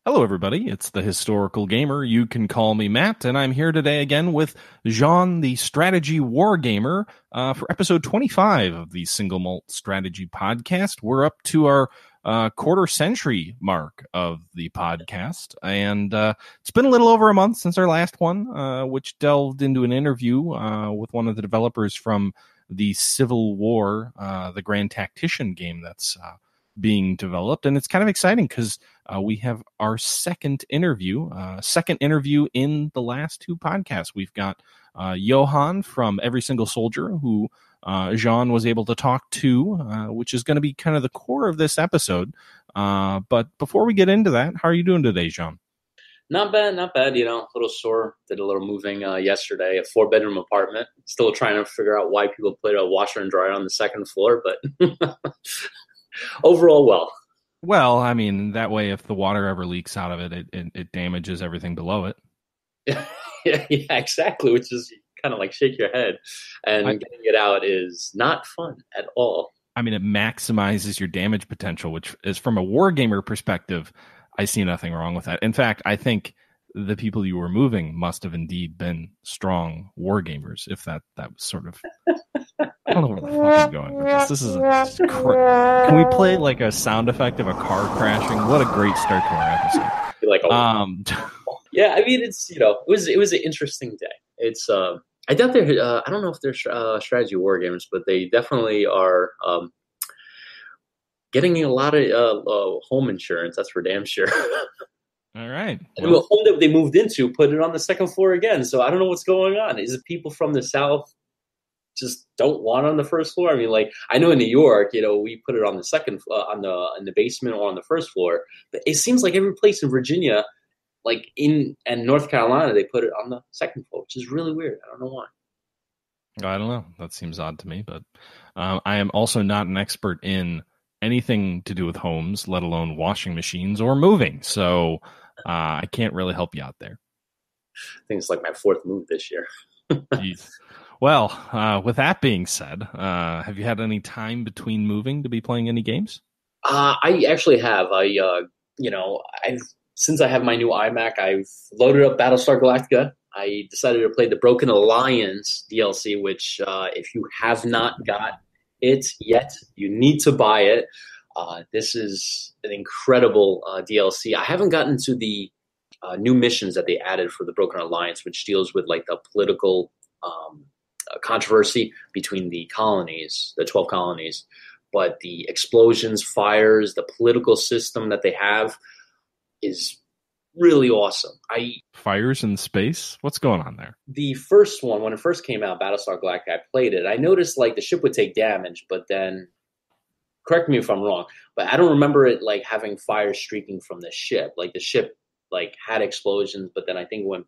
Hello, everybody. It's the Historical Gamer. You can call me Matt, and I'm here today again with Jean, the Strategy War Gamer, for episode 25 of the Single Malt Strategy Podcast. We're up to our quarter century mark of the podcast, and it's been a little over a month since our last one, which delved into an interview with one of the developers from the Civil War, the Grand Tactician game that's being developed. And it's kind of exciting because we have our second interview in the last two podcasts. We've got Johan from Every Single Soldier, who Jean was able to talk to, which is going to be kind of the core of this episode. But before we get into that, how are you doing today, Jean? Not bad, not bad. A little sore. Did a little moving yesterday. A 4-bedroom apartment. Still trying to figure out why people put a washer and dryer on the second floor, but overall, well. Well, I mean, that way, if the water ever leaks out of it, it damages everything below it. yeah, exactly. Which is kind of like shake your head, and getting it out is not fun at all. I mean, it maximizes your damage potential, which is, from a wargamer perspective, I see nothing wrong with that. In fact, I think the people you were moving must have indeed been strong wargamers, if that was sort of... I don't know where the fuck I'm going with this. This is Can we play like a sound effect of a car crashing? What a great start to our episode. Yeah, I mean, it's it was an interesting day. It's I doubt they're I don't know if they're strategy war games, but they definitely are getting a lot of home insurance. That's for damn sure. All right. And the home that they moved into put it on the second floor again. So I don't know what's going on. Is it people from the South just don't want it on the first floor? I mean, like, I know in New York, we put it on the second in the basement or on the first floor, but it seems like every place in Virginia, like and North Carolina, they put it on the second floor, which is really weird. I don't know why. I don't know. That seems odd to me, but I am also not an expert in anything to do with homes, let alone washing machines or moving. So I can't really help you out there. I think it's like my fourth move this year. Jeez. Well, with that being said, have you had any time between moving to be playing any games? I actually have. Since I have my new iMac, I've loaded up Battlestar Galactica. I decided to play the Broken Alliance DLC, which if you have not got it yet, you need to buy it. This is an incredible DLC. I haven't gotten to the new missions that they added for the Broken Alliance, which deals with like the political controversy between the colonies, the 12 colonies, but the explosions, fires, the political system that they have is really awesome. Fires in space? What's going on there? The first one, when it first came out, Battlestar Galactica, I played it. I noticed like the ship would take damage, but then, correct me if I'm wrong, but I don't remember it like having fire streaking from the ship. Like the ship like had explosions, but then I think when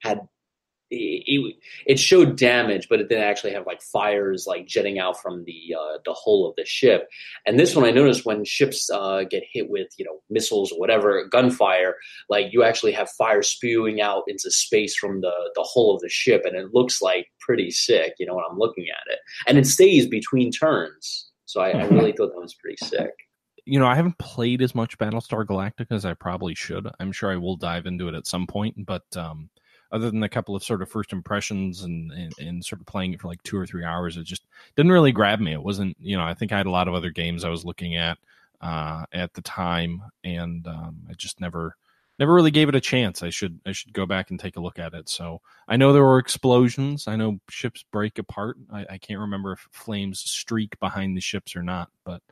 had it showed damage, but it didn't actually have like fires like jetting out from the hull of the ship. And this one, I noticed when ships get hit with missiles or whatever, gunfire, like you actually have fire spewing out into space from the hull of the ship, and it looks like pretty sick. When I'm looking at it, and it stays between turns, so I really thought that was pretty sick. I haven't played as much Battlestar Galactica as I probably should. I'm sure I will dive into it at some point, but other than a couple of sort of first impressions and sort of playing it for like 2 or 3 hours, it just didn't really grab me. It wasn't, I think I had a lot of other games I was looking at the time, and I just never really gave it a chance. I should go back and take a look at it. So I know there were explosions. I know ships break apart. I can't remember if flames streak behind the ships or not, but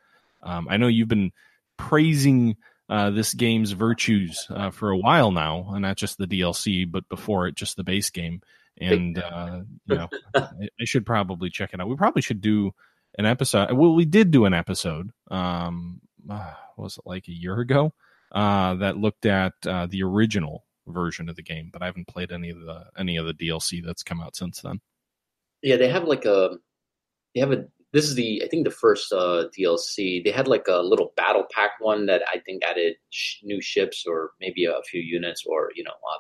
I know you've been praising this game's virtues for a while now, and not just the DLC, but before it, just the base game. And I should probably check it out. We probably should do an episode. Well, we did do an episode. Was it like a year ago? That looked at the original version of the game, but I haven't played any of the DLC that's come out since then. Yeah, they have this is I think the first DLC. They had like a little battle pack one that I think added new ships or maybe a few units or,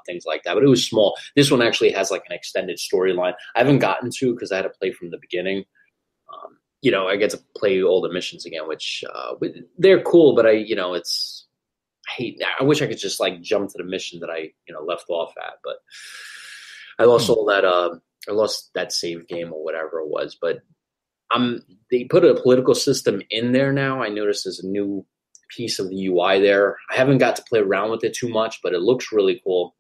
things like that. But it was small. This one actually has like an extended storyline. I haven't gotten to because I had to play from the beginning. I get to play all the missions again, which they're cool, but I wish I could just like jump to the mission that I left off at, but I lost all that. I lost that save game or whatever it was. But they put a political system in there now. I noticed there's a new piece of the UI there. I haven't got to play around with it too much, but it looks really cool.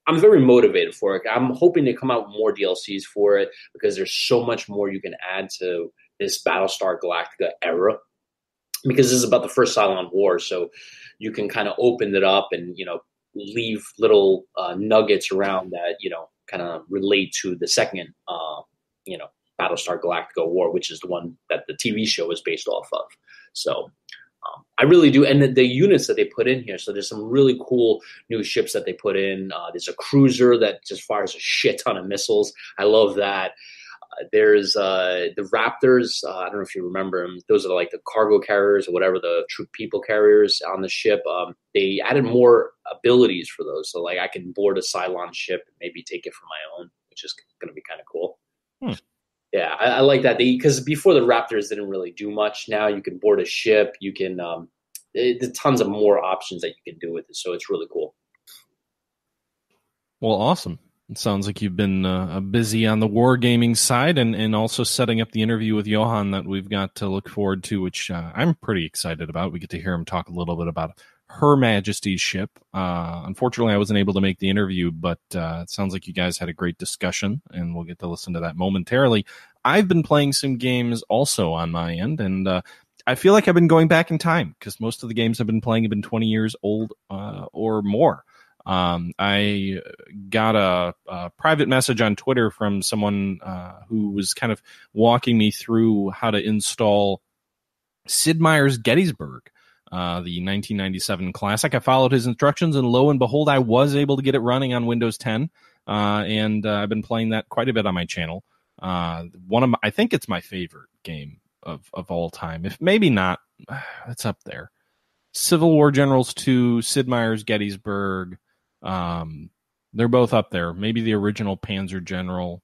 I'm very motivated for it. I'm hoping to come out with more DLCs for it because there's so much more you can add to this Battlestar Galactica era. Because this is about the first Cylon War, so you can kind of open it up and leave little nuggets around that kind of relate to the second Battlestar Galactica War, which is the one that the TV show is based off of. So I really do, and the units that they put in here. So there's some really cool new ships that they put in. There's a cruiser that just fires a shit ton of missiles. I love that. There's the Raptors. I don't know if you remember them. Those are like the cargo carriers or whatever, the troop people carriers on the ship. They added more abilities for those. So like I can board a Cylon ship and maybe take it for my own, which is going to be kind of cool. Yeah, I like that. Because before the Raptors didn't really do much. Now you can board a ship. You can there's tons of more options that you can do with it. So it's really cool. Well, awesome. It sounds like you've been busy on the wargaming side and also setting up the interview with Johan that we've got to look forward to, which I'm pretty excited about. We get to hear him talk a little bit about Her Majesty's ship. Unfortunately, I wasn't able to make the interview, but it sounds like you guys had a great discussion, and we'll get to listen to that momentarily. I've been playing some games also on my end, and I feel like I've been going back in time because most of the games I've been playing have been 20 years old or more. I got a private message on Twitter from someone who was kind of walking me through how to install Sid Meier's Gettysburg, the 1997 classic. I followed his instructions, and lo and behold, I was able to get it running on Windows 10, and I've been playing that quite a bit on my channel. I think it's my favorite game of all time. If maybe not, it's up there. Civil War Generals 2, Sid Meier's Gettysburg. They're both up there. Maybe the original Panzer General.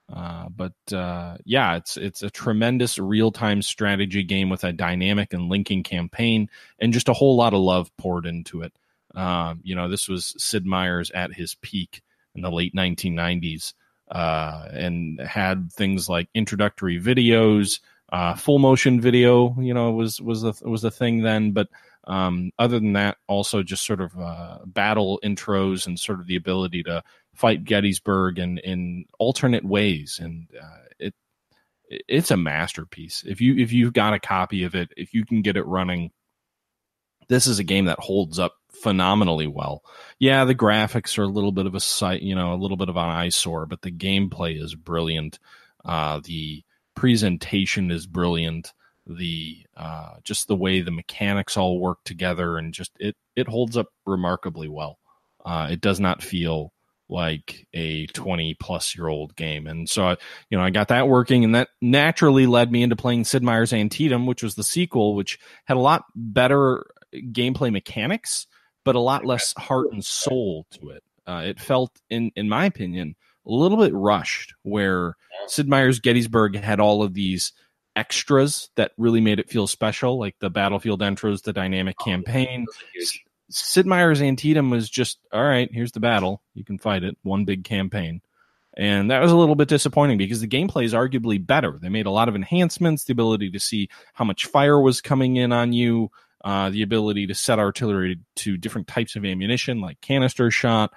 But it's a tremendous real-time strategy game with a dynamic and linking campaign and just a whole lot of love poured into it. This was Sid Meier's at his peak in the late 1990s, and had things like introductory videos, full motion video, was the thing then, but other than that, also just sort of battle intros and sort of the ability to fight Gettysburg in alternate ways, and it's a masterpiece. If you've got a copy of it, if you can get it running, this is a game that holds up phenomenally well. Yeah, the graphics are a little bit of a little bit of an eyesore, but the gameplay is brilliant. The presentation is brilliant. The just the way the mechanics all work together, and just it holds up remarkably well. It does not feel like a 20-plus-year-old game. And so, I got that working, and that naturally led me into playing Sid Meier's Antietam, which was the sequel, which had a lot better gameplay mechanics, but a lot less heart and soul to it. It felt, in my opinion, a little bit rushed, where Sid Meier's Gettysburg had all of these extras that really made it feel special, like the battlefield intros, the dynamic campaign. Sid Meier's Antietam was just, all right, here's the battle. You can fight it. One big campaign. And that was a little bit disappointing because the gameplay is arguably better. They made a lot of enhancements, the ability to see how much fire was coming in on you, the ability to set artillery to different types of ammunition, like canister shot,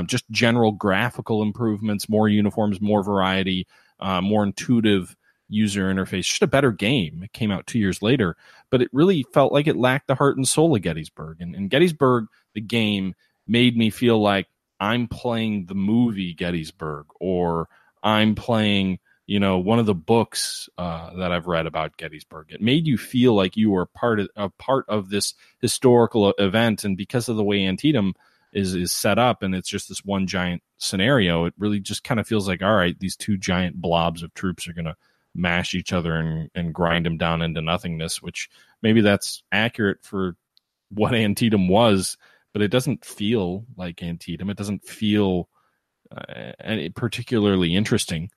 just general graphical improvements, more uniforms, more variety, more intuitive user interface, just a better game. It came out 2 years later, but it really felt like it lacked the heart and soul of Gettysburg. And Gettysburg, the game, made me feel like I'm playing the movie Gettysburg, or I'm playing, one of the books that I've read about Gettysburg. It made you feel like you were a part of this historical event, and because of the way Antietam is set up, and it's just this one giant scenario, it really just kind of feels like, all right, these two giant blobs of troops are going to mash each other and grind them down into nothingness, which maybe that's accurate for what Antietam was, but it doesn't feel like Antietam. It doesn't feel particularly interesting.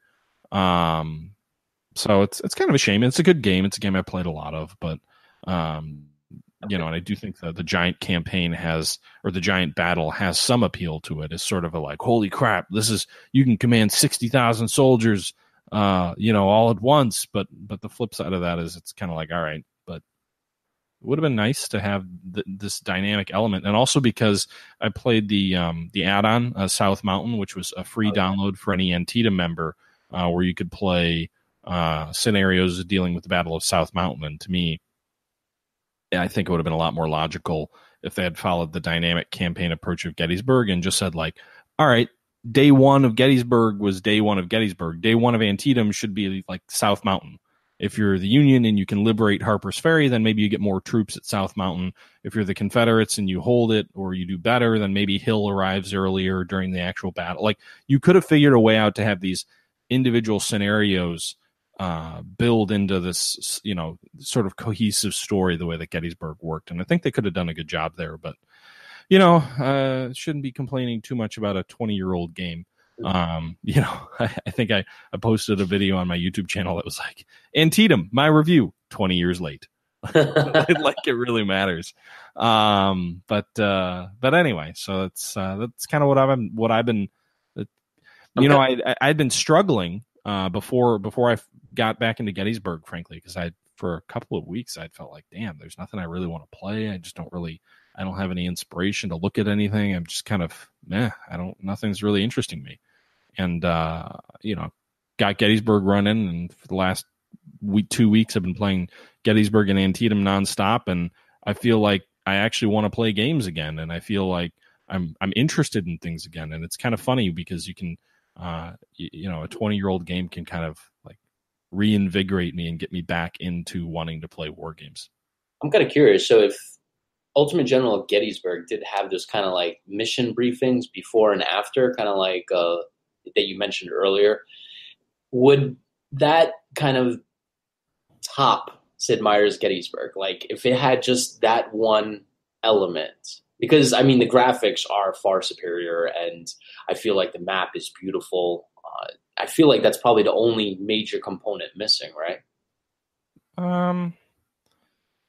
So it's kind of a shame. It's a good game. It's a game I played a lot of, but and I do think that the giant campaign the giant battle has some appeal to it. It's sort of a like, holy crap, you can command 60,000 soldiers, all at once. But the flip side of that is it's kind of like, all right, but it would have been nice to have this dynamic element. And also because I played the add-on, South Mountain, which was a free download for any Antietam member, where you could play scenarios dealing with the Battle of South Mountain. And to me, I think it would have been a lot more logical if they had followed the dynamic campaign approach of Gettysburg and just said like, all right, day one of Gettysburg was day one of Gettysburg. Day one of Antietam should be like South Mountain. If you're the Union and you can liberate Harper's Ferry, then maybe you get more troops at South Mountain. If you're the Confederates and you hold it or you do better, then maybe Hill arrives earlier during the actual battle. Like, you could have figured a way out to have these individual scenarios build into this, sort of cohesive story the way that Gettysburg worked. And I think they could have done a good job there, but, shouldn't be complaining too much about a 20-year-old game. I think I posted a video on my YouTube channel that was like, Antietam, my review, 20 years late. Like it really matters. But anyway, so that's kind of what I've been, I'd been struggling before I got back into Gettysburg, frankly, because for a couple of weeks I felt like, damn, there's nothing I really want to play. I don't have any inspiration to look at anything. I'm just kind of, nothing's really interesting me. And, got Gettysburg running, and for the last 2 weeks I've been playing Gettysburg and Antietam nonstop, and I feel like I actually want to play games again, and I feel like I'm interested in things again. And it's kind of funny because you can, a 20-year-old game can kind of like reinvigorate me and get me back into wanting to play war games. I'm kind of curious. So if Ultimate General Gettysburg did have those kind of like mission briefings before and after, kind of like that you mentioned earlier, would that kind of top Sid Meier's Gettysburg? Like if it had just that one element, because I mean the graphics are far superior, and I feel like the map is beautiful. I feel like that's probably the only major component missing, right?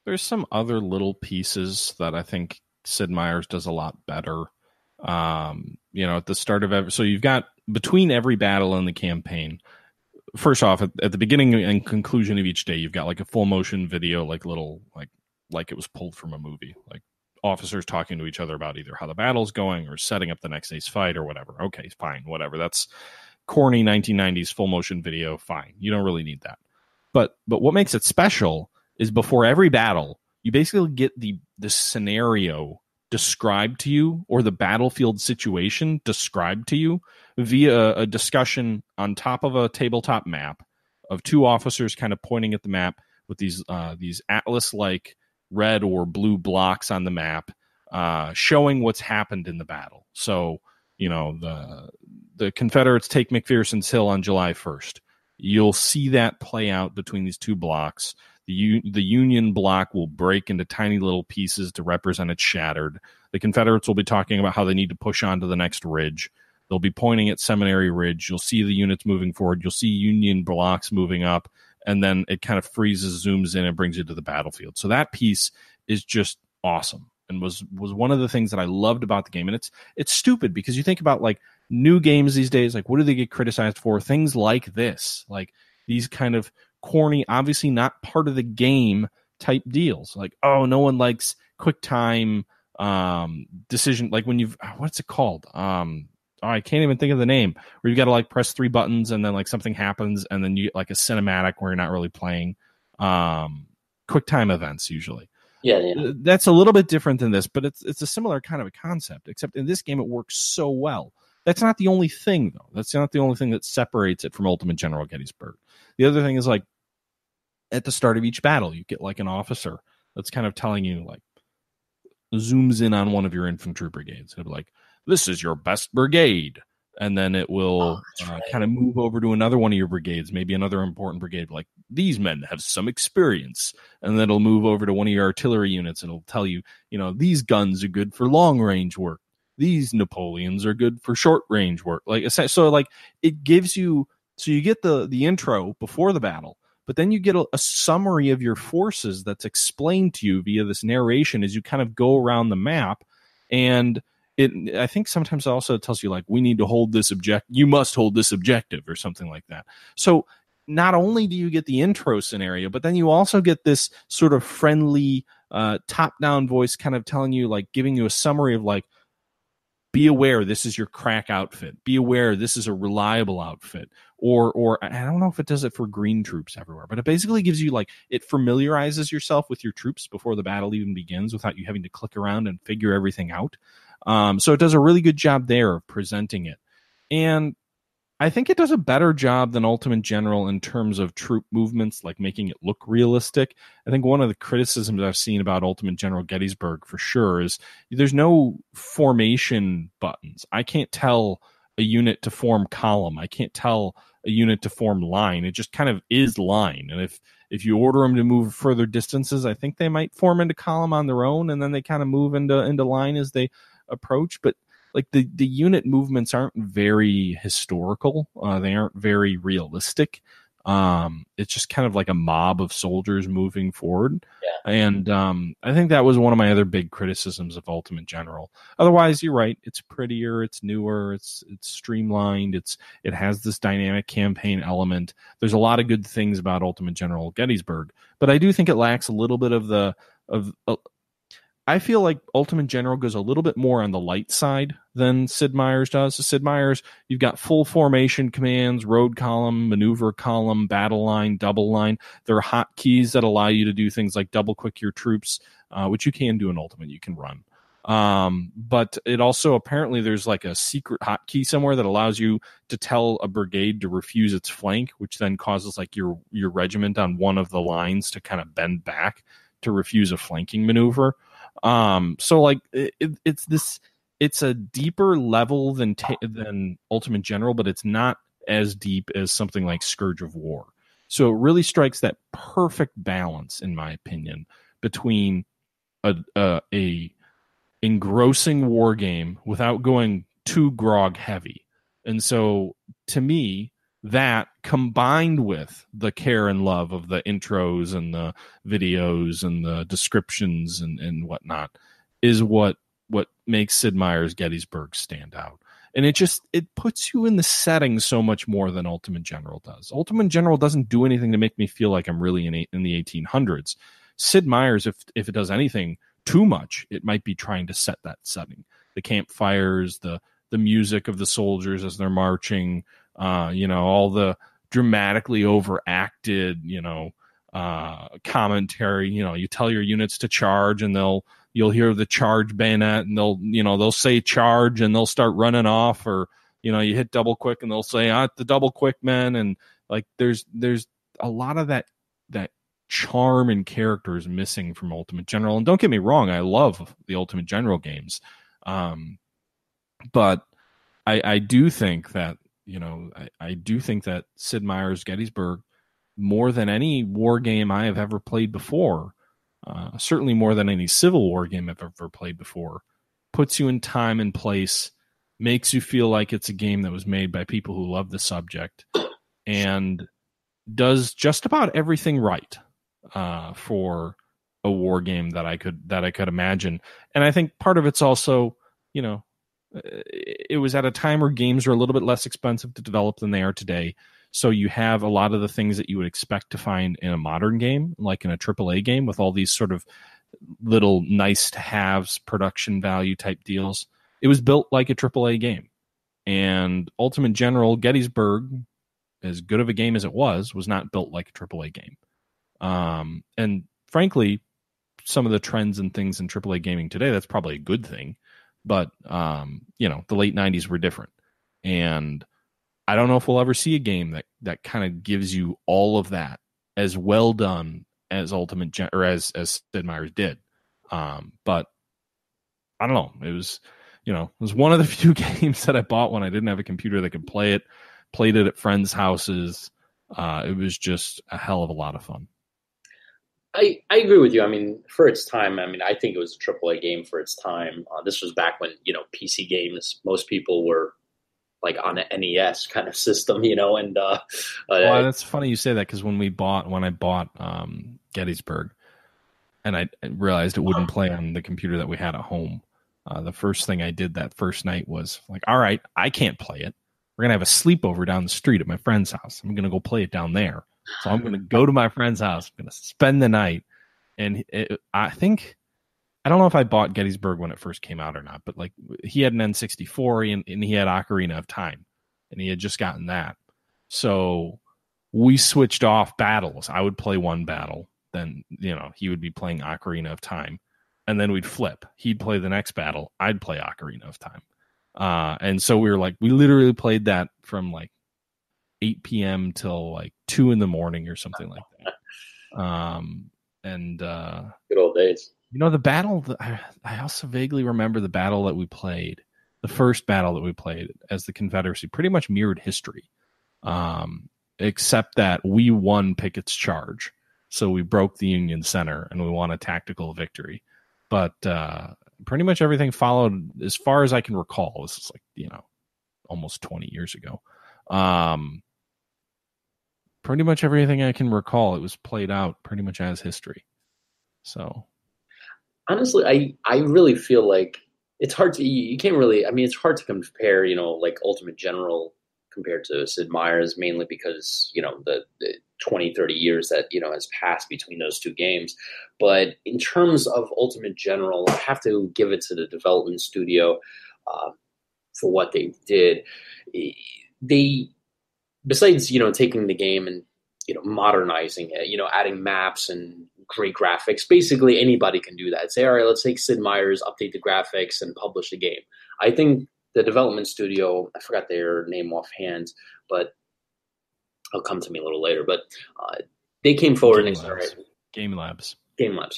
There's some other little pieces that I think Sid Meier's does a lot better. At the start of so you've got between every battle in the campaign, first off, at the beginning and conclusion of each day, you've got like a full motion video, like little, like it was pulled from a movie, like officers talking to each other about either how the battle's going or setting up the next day's fight or whatever. Okay, fine, whatever. That's corny 1990s full motion video. Fine. You don't really need that. But what makes it special is before every battle, you basically get the scenario described to you, or the battlefield situation described to you via a discussion on top of a tabletop map of two officers kind of pointing at the map with these atlas-like red or blue blocks on the map, showing what's happened in the battle. So, the Confederates take McPherson's Hill on July 1st. You'll see that play out between these two blocks. The Union block will break into tiny little pieces to represent it's shattered. The Confederates will be talking about how they need to push on to the next ridge. They'll be pointing at Seminary Ridge. You'll see the units moving forward. You'll see Union blocks moving up, and then it kind of freezes, zooms in, and brings you to the battlefield. So that piece is just awesome, and was one of the things that I loved about the game. And it's stupid because you think about like new games these days, like what do they get criticized for? Things like this, like these kind of corny, obviously not part of the game type deals. Like, oh, no one likes quick time decision. Like when what's it called? I can't even think of the name, where you got to like press 3 buttons and then like something happens and then you get like a cinematic where you're not really playing. Quick time events usually. Yeah. That's a little bit different than this, but it's a similar kind of a concept, except in this game it works so well. That's not the only thing, though. That's not the only thing that separates it from Ultimate General Gettysburg. The other thing is, like, at the start of each battle, you get, like, an officer that's kind of telling you, like, zooms in on one of your infantry brigades. It'll be like, this is your best brigade. And then it will kind of move over to another one of your brigades, maybe another important brigade, like, these men have some experience. And then it'll move over to one of your artillery units, and it'll tell you, these guns are good for long-range work. These Napoleons are good for short-range work. Like, so, like, it gives you, so you get the intro before the battle, but then you get a summary of your forces that's explained to you via this narration as you kind of go around the map. And I think sometimes also it tells you, like, we need to hold this you must hold this objective or something like that. So not only do you get the intro scenario, but then you also get this sort of friendly top-down voice kind of telling you, like, giving you a summary of, like, be aware this is your crack outfit. Be aware this is a reliable outfit. Or I don't know if it does it for green troops everywhere, but it basically gives you, like, it familiarizes yourself with your troops before the battle even begins without you having to click around and figure everything out. So it does a really good job there of presenting it. And I think it does a better job than Ultimate General in terms of troop movements, like making it look realistic. I think one of the criticisms I've seen about Ultimate General Gettysburg for sure is there's no formation buttons. I can't tell a unit to form column. I can't tell a unit to form line. It just kind of is line. And if you order them to move further distances, I think they might form into column on their own, and then they kind of move into line as they approach. But like the unit movements aren't very historical. They aren't very realistic. It's just kind of like a mob of soldiers moving forward. Yeah. And I think that was one of my other big criticisms of Ultimate General. Otherwise, you're right. It's prettier. It's newer. It's streamlined. It has this dynamic campaign element. There's a lot of good things about Ultimate General Gettysburg, but I do think it lacks a little bit of I feel like Ultimate General goes a little bit more on the light side than Sid Meier's does. So Sid Meier's, you've got full formation commands, road column, maneuver column, battle line, double line. There are hotkeys that allow you to do things like double click your troops, which you can do in Ultimate. You can run. But it also, apparently there's like a secret hotkey somewhere that allows you to tell a brigade to refuse its flank, which then causes like your regiment on one of the lines to kind of bend back to refuse a flanking maneuver. So like it's a deeper level than Ultimate General, but it's not as deep as something like Scourge of War. So it really strikes that perfect balance, in my opinion, between a engrossing war game without going too grog heavy. And so to me, that combined with the care and love of the intros and the videos and the descriptions and whatnot is what makes Sid Meier's Gettysburg stand out. And it puts you in the setting so much more than Ultimate General does. Ultimate General doesn't do anything to make me feel like I'm really in the 1800s. Sid Meier's, if it does anything too much, it might be trying to set that setting. The campfires, the music of the soldiers as they're marching, all the dramatically overacted, commentary. You tell your units to charge, and you'll hear the charge bayonet, and they'll say charge, and they'll start running off, or you hit double quick, and they'll say the double quick men, and like there's a lot of that charm and characters missing from Ultimate General. And don't get me wrong, I love the Ultimate General games, but I do think that. I do think that Sid Meier's Gettysburg, more than any war game I have ever played before, certainly more than any Civil War game I've ever played before, puts you in time and place, makes you feel like it's a game that was made by people who love the subject, and does just about everything right for a war game that I could imagine. And I think part of it's also, it was at a time where games were a little bit less expensive to develop than they are today. So you have a lot of the things that you would expect to find in a modern game, like in a AAA game, with all these sort of little nice to haves, production value type deals. It was built like a AAA game. And Ultimate General Gettysburg, as good of a game as it was not built like a AAA game. And frankly, some of the trends and things in AAA gaming today, that's probably a good thing. But, the late 90s were different. And I don't know if we'll ever see a game that kind of gives you all of that as well done as as Sid Meier's did. But I don't know. It was one of the few games that I bought when I didn't have a computer that could play it, played it at friends' houses. It was just a hell of a lot of fun. I agree with you. I mean, for its time, I think it was a AAA game for its time. This was back when, PC games, most people were like on an NES kind of system, and Well, that's funny you say that, because when I bought Gettysburg, and I realized it wouldn't play on the computer that we had at home, the first thing I did that first night was like, all right, I can't play it. We're going to have a sleepover down the street at my friend's house. I'm going to go play it down there. So I'm going to go to my friend's house. I'm going to spend the night. And I don't know if I bought Gettysburg when it first came out or not, but like he had an N64 and he had Ocarina of Time, and he had just gotten that. So we switched off battles. I would play one battle, then he would be playing Ocarina of Time, and then we'd flip. He'd play the next battle. I'd play Ocarina of Time. And so we literally played that from like 8 p.m. till like 2 a.m. or something like that. Good old days. The battle, I also vaguely remember the battle that we played, the first battle that we played as the Confederacy, pretty much mirrored history, except that we won Pickett's Charge. So we broke the Union center and we won a tactical victory. But pretty much everything followed, as far as I can recall. This is like, almost 20 years ago. Pretty much everything I can recall, it was played out pretty much as history. So honestly, I really feel like it's hard to, you can't really, it's hard to compare, like Ultimate General compared to Sid Meier's, mainly because, the 20, 30 years that, has passed between those two games. But in terms of Ultimate General, I have to give it to the development studio for what they did. They, besides, taking the game and, modernizing it, adding maps and great graphics, basically anybody can do that. Say, all right, let's take Sid Meier's, update the graphics, and publish the game. I think the development studio, I forgot their name offhand, but it'll come to me a little later. But they came forward and they said, all right, Game Labs,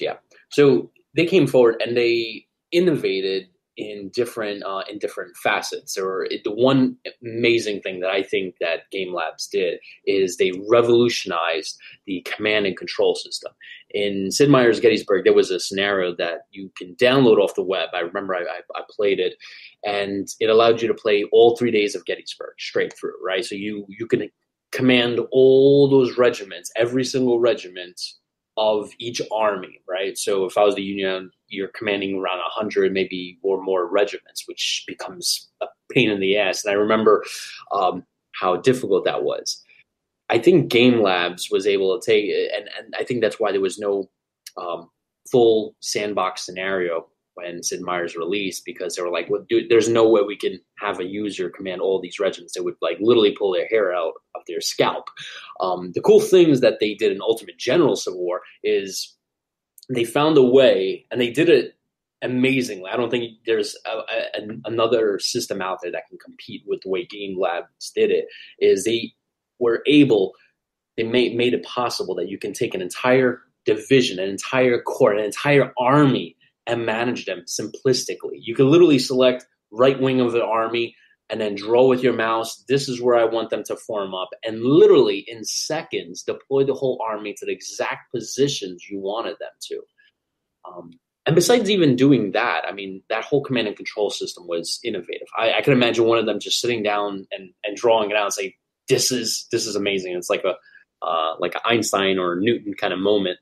yeah. So they came forward and they innovated in different facets. Or the one amazing thing that I think that Game Labs did is they revolutionized the command and control system. In Sid Meier's Gettysburg, there was a scenario that you can download off the web. I remember I played it, and it allowed you to play all 3 days of Gettysburg straight through, right? So you can command all those regiments, every single regiment of each army, right? So if I was the Union, you're commanding around 100, maybe or more regiments, which becomes a pain in the ass. And I remember how difficult that was. I think Game Labs was able to take it, and I think that's why there was no full sandbox scenario when Sid Meier's released, because they were like, well, dude, there's no way we can have a user command all these regiments. They would like literally pull their hair out of their scalp. The cool things that they did in Ultimate General Civil War is they found a way, and they did it amazingly. I don't think there's another system out there that can compete with the way Game Labs did it. Is they were able, they made it possible that you can take an entire division, an entire corps, an entire army, and manage them simplistically. You can literally select right wing of the army and then draw with your mouse, this is where I want them to form up, and literally in seconds deploy the whole army to the exact positions you wanted them to. And besides even doing that, that whole command and control system was innovative. I can imagine one of them just sitting down and drawing it out and say, this is amazing. It's like an Einstein or Newton kind of moment.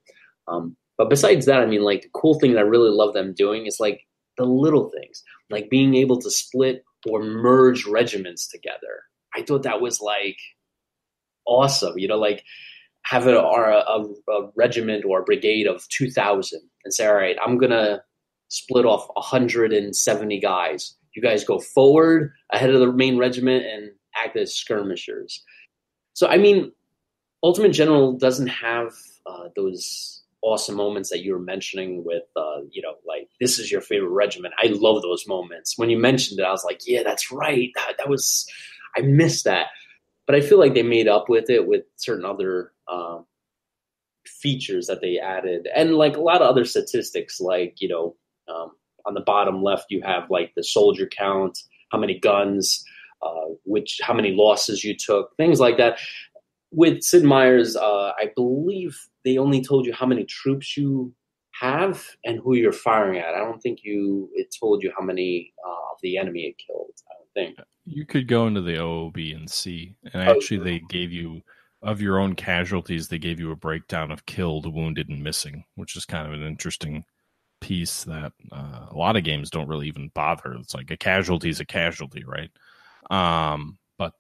But besides that, the cool thing that I really love them doing is like the little things, like being able to split or merge regiments together. I thought that was like awesome, like have a regiment or a brigade of 2,000 and say, all right, I'm going to split off 170 guys. You guys go forward ahead of the main regiment and act as skirmishers. So, Ultimate General doesn't have those awesome moments that you were mentioning with, like, this is your favorite regiment. I love those moments. When you mentioned it, I was like, yeah, that's right. That was, I missed that. But I feel like they made up with it with certain other features that they added. And like a lot of other statistics, like, on the bottom left, you have like the soldier count, how many guns, how many losses you took, things like that. With Sid Meier's, I believe they only told you how many troops you have and who you're firing at. I don't think it told you how many of the enemy it killed. I don't think. You could go into the OOB and see. And Oh, actually, they gave you, of your own casualties, they gave you a breakdown of killed, wounded, and missing, which is kind of an interesting piece that a lot of games don't really even bother. It's like a casualty is a casualty, right? But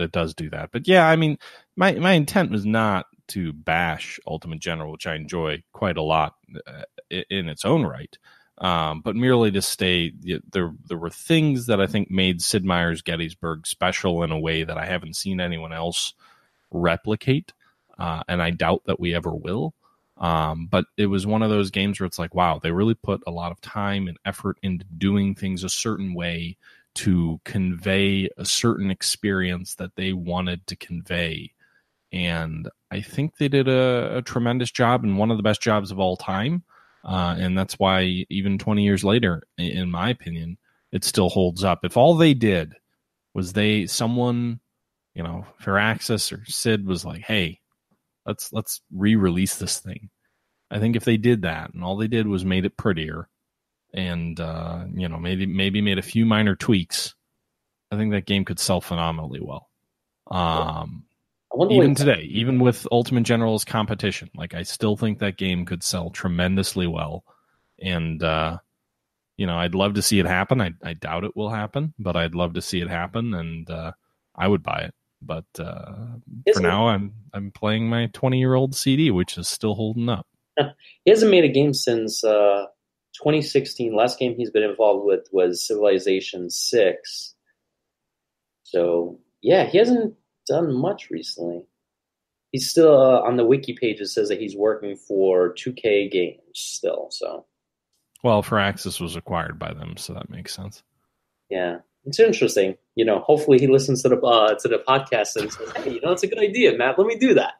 it does do that. But yeah, I mean, my intent was not to bash Ultimate General, which I enjoy quite a lot in its own right. But merely to state there were things that I think made Sid Meier's Gettysburg special in a way that I haven't seen anyone else replicate, and I doubt that we ever will. But it was one of those games where it's like, wow, they really put a lot of time and effort into doing things a certain way to convey a certain experience that they wanted to convey. And I think they did a tremendous job, and one of the best jobs of all time. And that's why even 20 years later, in my opinion, it still holds up. If all they did was someone, Firaxis or Sid was like, hey, let's re-release this thing. I think if they did that, and all they did was made it prettier, and maybe made a few minor tweaks, I think that game could sell phenomenally well. Even today, even with Ultimate General's competition, like I still think that game could sell tremendously well. And I'd love to see it happen. I doubt it will happen, but I'd love to see it happen, and I would buy it. But for now, I'm playing my 20-year-old CD, which is still holding up. He hasn't made a game since 2016. Last game he's been involved with was Civilization 6. So yeah, he hasn't done much recently. He's still on the wiki page. It says that he's working for 2K Games still. So, well, Firaxis was acquired by them, so that makes sense. Yeah, it's interesting. Hopefully he listens to the podcast and says, "Hey, it's a good idea, Matt. Let me do that."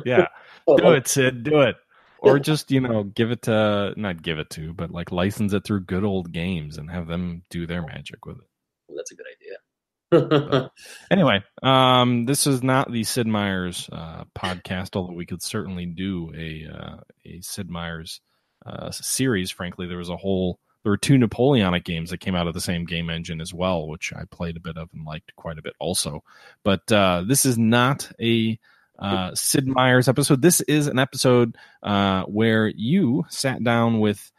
Yeah, do it, Sid. Do it. Or just, give it to, not give it to, but like license it through Good Old Games and have them do their magic with it. Well, that's a good idea. Anyway, this is not the Sid Meier's podcast, although we could certainly do a Sid Meier's series. Frankly, there were 2 Napoleonic games that came out of the same game engine as well, which I played a bit of and liked quite a bit also. But this is not a Sid Meier's episode. This is an episode where you sat down with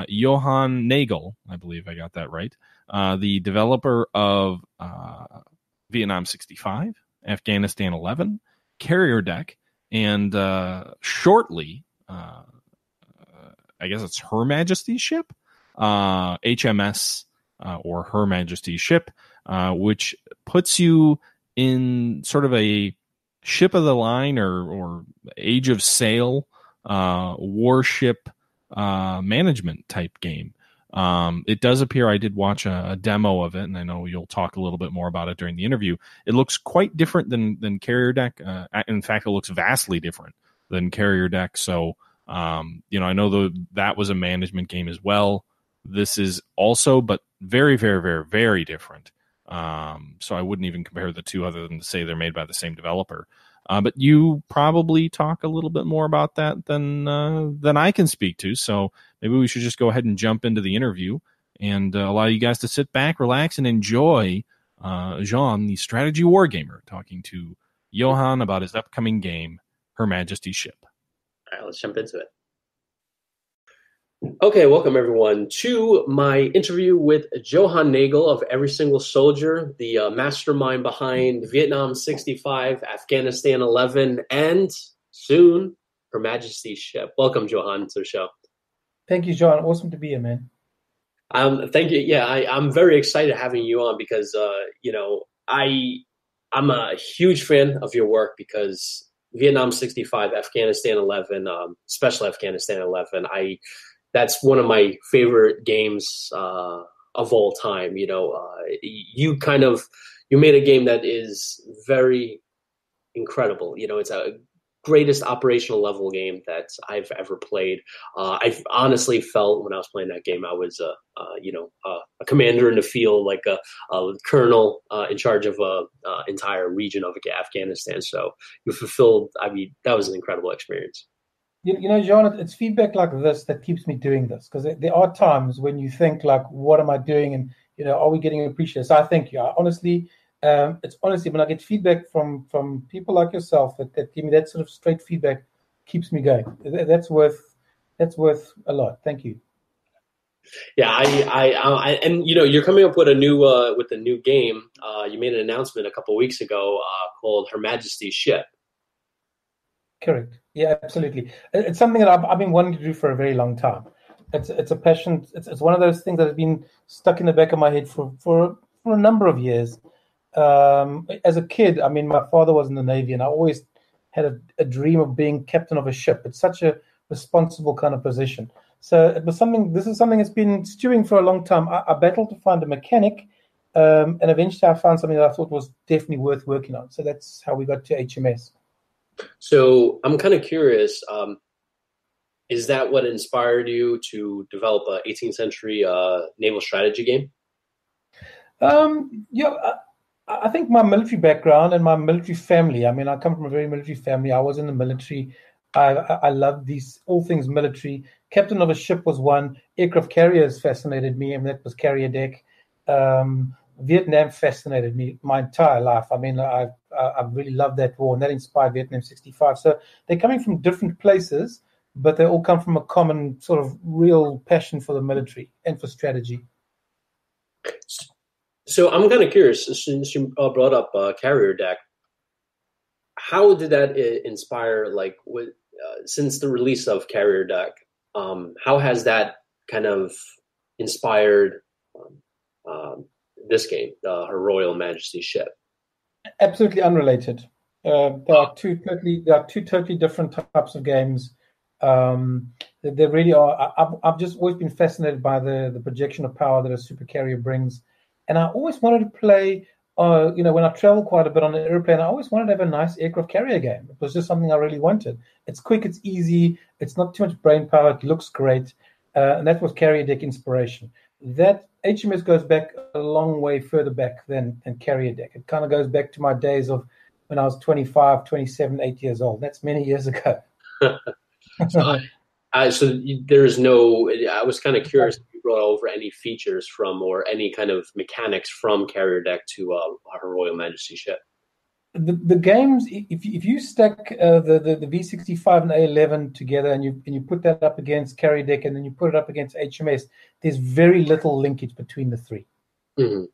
Johan Nagel. I believe I got that right. The developer of Vietnam 65, Afghanistan 11, Carrier Deck, and shortly, I guess it's Her Majesty's ship, HMS or Her Majesty's ship, which puts you in sort of a ship of the line or age of sail warship management type game. It does appear, I did watch a demo of it, and I know you'll talk a little bit more about it during the interview. It looks quite different than Carrier Deck. In fact, it looks vastly different than Carrier Deck. So, I know that was a management game as well. This is also, but very, very, very, very different. So I wouldn't even compare the two other than to say they're made by the same developer. But you probably talk a little bit more about that than I can speak to. So maybe we should just go ahead and jump into the interview and allow you guys to sit back, relax, and enjoy Jean, the strategy wargamer, talking to Johan about his upcoming game, Her Majesty's Ship. All right, let's jump into it. Okay, welcome everyone to my interview with Johan Nagel of Every Single Soldier, the mastermind behind Vietnam 65, Afghanistan 11, and soon Her Majesty's Ship. Welcome, Johan, to the show. Thank you, John. Awesome to be here, man. Thank you. Yeah, I'm very excited having you on because I'm a huge fan of your work because Vietnam 65, Afghanistan 11, Special Afghanistan 11. That's one of my favorite games of all time. You made a game that is very incredible. It's a greatest operational level game that I've ever played. I honestly felt when I was playing that game, I was a commander in the field, like a colonel in charge of a entire region of Afghanistan. So you fulfilled. That was an incredible experience. John, it's feedback like this that keeps me doing this, because there are times when you think like, what am I doing? And, are we getting appreciated? So I think, honestly, it's honestly, when I get feedback from people like yourself that give me that sort of straight feedback, keeps me going. That's worth a lot. Thank you. Yeah, and you're coming up with a new game. You made an announcement a couple of weeks ago called Her Majesty's Ship. Correct. Yeah, absolutely. It's something that I've been wanting to do for a very long time. It's a passion. It's one of those things that has been stuck in the back of my head for a number of years. As a kid, I mean, my father was in the Navy, and I always had a dream of being captain of a ship. It's such a responsible kind of position. So it was something. This is something that's been stewing for a long time. I battled to find a mechanic, and eventually I found something that I thought was definitely worth working on. So that's how we got to HMS. So I'm kind of curious. Is that what inspired you to develop a 18th century naval strategy game? Yeah, I think my military background and my military family. I mean, I come from a very military family. I was in the military. I love all things military. Captain of a ship was one. Aircraft carriers fascinated me, and that was carrier deck. Vietnam fascinated me my entire life. I mean, I really loved that war, and that inspired Vietnam 65. So they're coming from different places, but they all come from a common sort of real passion for the military and for strategy. So I'm kind of curious, since you brought up carrier deck, how did that inspire, like, since the release of carrier deck, how has that kind of inspired this game, Her Royal Majesty's Ship? Absolutely unrelated. There are two totally different types of games. They really are. I've just always been fascinated by the projection of power that a supercarrier brings, and I always wanted to play. When I travel quite a bit on an airplane, I always wanted to have a nice aircraft carrier game. It was just something I really wanted. It's quick, it's easy, it's not too much brain power, it looks great, and that was carrier deck inspiration. That HMS goes back a long way further back than carrier deck. It kind of goes back to my days of when I was 25, 27, 8 years old. That's many years ago. So there's no. I was kind of curious if you brought over any features from or any kind of mechanics from carrier deck to Her Royal Majesty Ship. The games, if you stack the V65 and A11 together, and you put that up against carrier deck, and then you put it up against HMS, there's very little linkage between the three. Mm-hmm.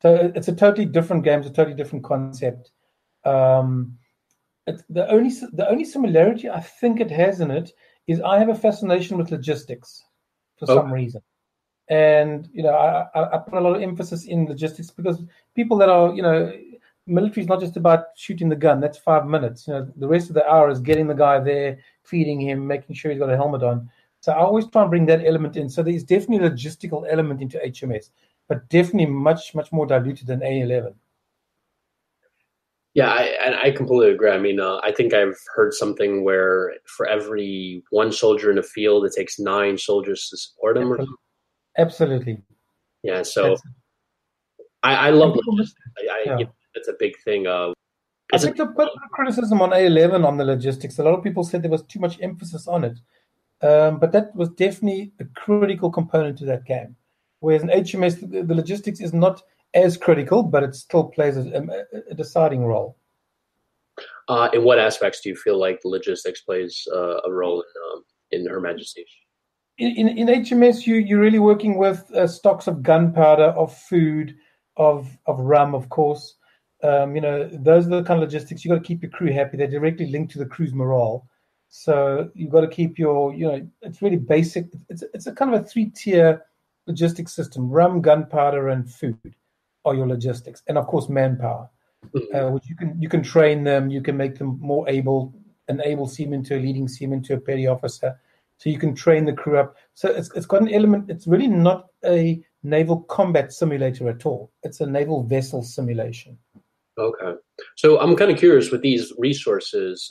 So it's a totally different game. It's a totally different concept. The only similarity I think it has in it is I have a fascination with logistics for some reason. And, I put a lot of emphasis in logistics because people that are, military is not just about shooting the gun. That's 5 minutes. The rest of the hour is getting the guy there, feeding him, making sure he's got a helmet on. So I always try and bring that element in. So there's definitely a logistical element into HMS, but definitely much, much more diluted than A11. Yeah, I completely agree. I mean, I think I've heard something where for every one soldier in the field, it takes 9 soldiers to support him. Absolutely. Yeah, so I love logistics. That's a big thing. I think the criticism on A11 on the logistics, a lot of people said there was too much emphasis on it. But that was definitely a critical component to that game. Whereas in HMS, the logistics is not as critical, but it still plays a deciding role. In what aspects do you feel like the logistics plays a role in Her Majesty? In HMS, you're really working with stocks of gunpowder, of food, of rum, of course. Those are the kind of logistics. You've got to keep your crew happy. They're directly linked to the crew's morale. So you've got to keep it's really basic. It's a kind of a 3-tier logistics system. Rum, gunpowder, and food are your logistics. And of course, manpower, which you can train them. You can make them more an able seaman to a leading seaman to a petty officer. So you can train the crew up. So it's got an element. It's really not a naval combat simulator at all. It's a naval vessel simulation. Okay. So I'm kind of curious with these resources,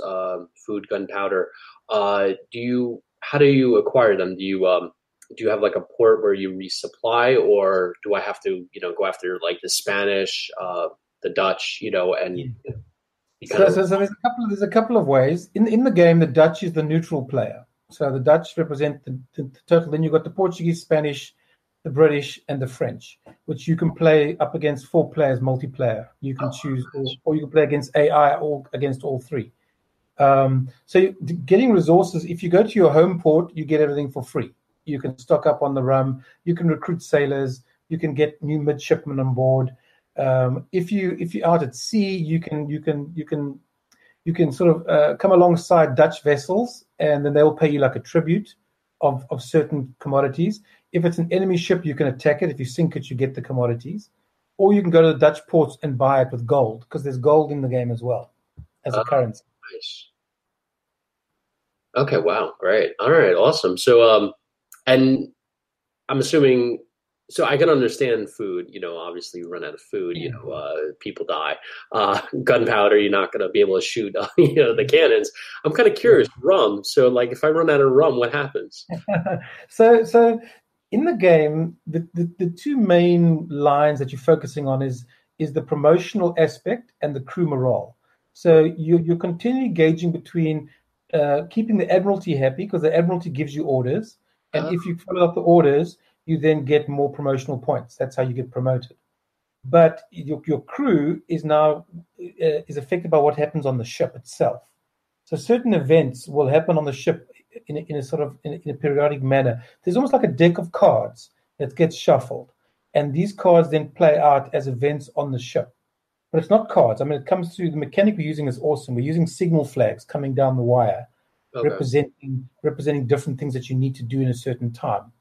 food, gunpowder, how do you acquire them? Do you have like a port where you resupply, or do I have to, go after like the Spanish, the Dutch, and So there's a couple of ways. In the game, the Dutch is the neutral player. So the Dutch represent the total. Then you've got the Portuguese, Spanish, the British, and the French, which you can play up against 4 players multiplayer. You can choose, or you can play against AI or against all 3. So getting resources, if you go to your home port, you get everything for free. You can stock up on the rum. You can recruit sailors. You can get new midshipmen on board. If you're out at sea, you can sort of come alongside Dutch vessels, and then they'll pay you like a tribute of certain commodities. If it's an enemy ship, you can attack it. If you sink it, you get the commodities. Or you can go to the Dutch ports and buy it with gold, because there's gold in the game as well as a currency. Nice. Okay, wow, great. All right, awesome. So, and I'm assuming, so I can understand food, obviously you run out of food, people die. Gunpowder, you're not going to be able to shoot, the cannons. I'm kind of curious, rum. So, like, if I run out of rum, what happens? So in the game, the 2 main lines that you're focusing on is the promotional aspect and the crew morale. So you're continually gauging between keeping the Admiralty happy, because the Admiralty gives you orders. And if you follow up the orders, you then get more promotional points. That's how you get promoted. But your crew is now is affected by what happens on the ship itself. So certain events will happen on the ship in a periodic manner. There's almost like a deck of cards that gets shuffled, and these cards then play out as events on the ship. But it's not cards. I mean, it comes through the mechanic we're using is awesome. We're using signal flags coming down the wire, representing different things that you need to do in a certain time.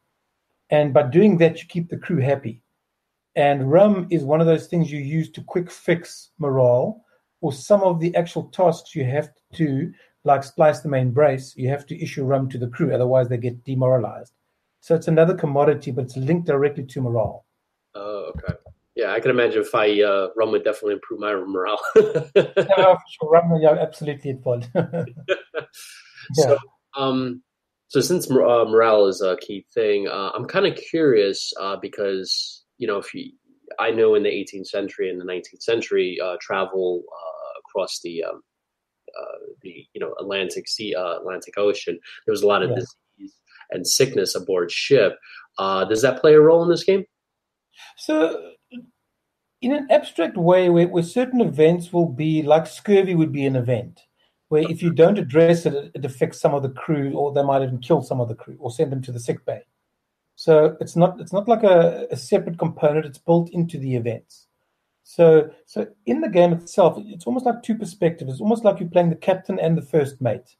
And by doing that, you keep the crew happy. And rum is one of those things you use to quick fix morale, or some of the actual tasks you have to do, like splice the main brace, you have to issue rum to the crew, otherwise they get demoralized. So it's another commodity, but it's linked directly to morale. Oh, okay. Yeah, I can imagine if rum would definitely improve my morale. For sure. Rum, yeah, absolutely it would. Yeah. So since morale is a key thing, I'm kind of curious because I know in the 18th century and the 19th century, travel across the Atlantic Ocean, there was a lot of disease and sickness aboard ship. Does that play a role in this game? So, in an abstract way, where certain events will be like scurvy would be an event, where if you don't address it, it affects some of the crew, or they might even kill some of the crew or send them to the sick bay. So it's not like a separate component. It's built into the events. So in the game itself, it's almost like 2 perspectives. It's almost like you're playing the captain and the first mate.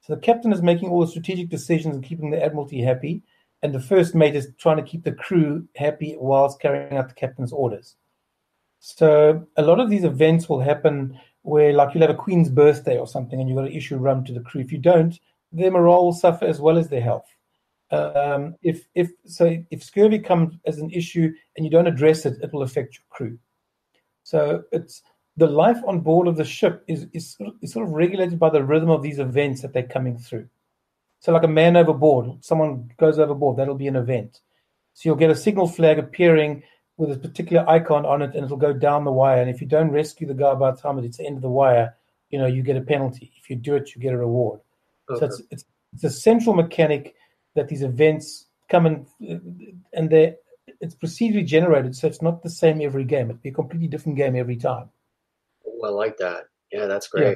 So the captain is making all the strategic decisions and keeping the Admiralty happy, and the first mate is trying to keep the crew happy whilst carrying out the captain's orders. So a lot of these events will happen where, like, you'll have a queen's birthday or something, and you've got to issue rum to the crew. If you don't, their morale will suffer as well as their health. If scurvy comes as an issue and you don't address it, it will affect your crew. So it's the life on board of the ship is sort of regulated by the rhythm of these events that they're coming through. So like a man overboard, someone goes overboard, that'll be an event. So you'll get a signal flag appearing with a particular icon on it, and it'll go down the wire. And if you don't rescue the guy by the time it's the end of the wire, you get a penalty. If you do it, you get a reward. Okay. So it's a central mechanic that these events come in, and it's procedurally generated, so it's not the same every game. It'll be a completely different game every time. Oh, I like that. Yeah, that's great. Yeah,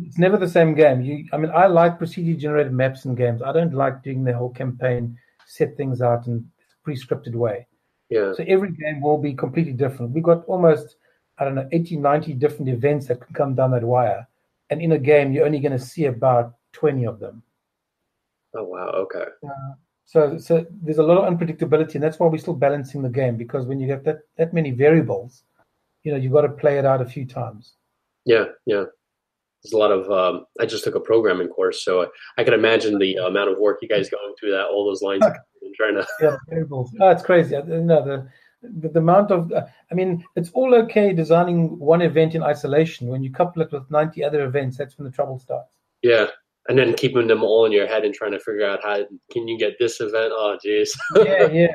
it's never the same game. I like procedurally generated maps in games. I don't like doing the whole campaign, set things out in a pre-scripted way. Yeah. So every game will be completely different. We've got almost, 80, 90 different events that can come down that wire. And in a game, you're only going to see about 20 of them. Oh, wow. Okay. So there's a lot of unpredictability, and that's why we're still balancing the game, because when you get that many variables, you've got to play it out a few times. Yeah. There's a lot of, I just took a programming course, so I can imagine the amount of work you guys going through that, all those lines and trying to. Yeah, variables. Oh, it's crazy. No, the amount of, it's all okay designing one event in isolation. When you couple it with 90 other events, that's when the trouble starts. Yeah. And then keeping them all in your head and trying to figure out how can you get this event? Oh, geez. Yeah. It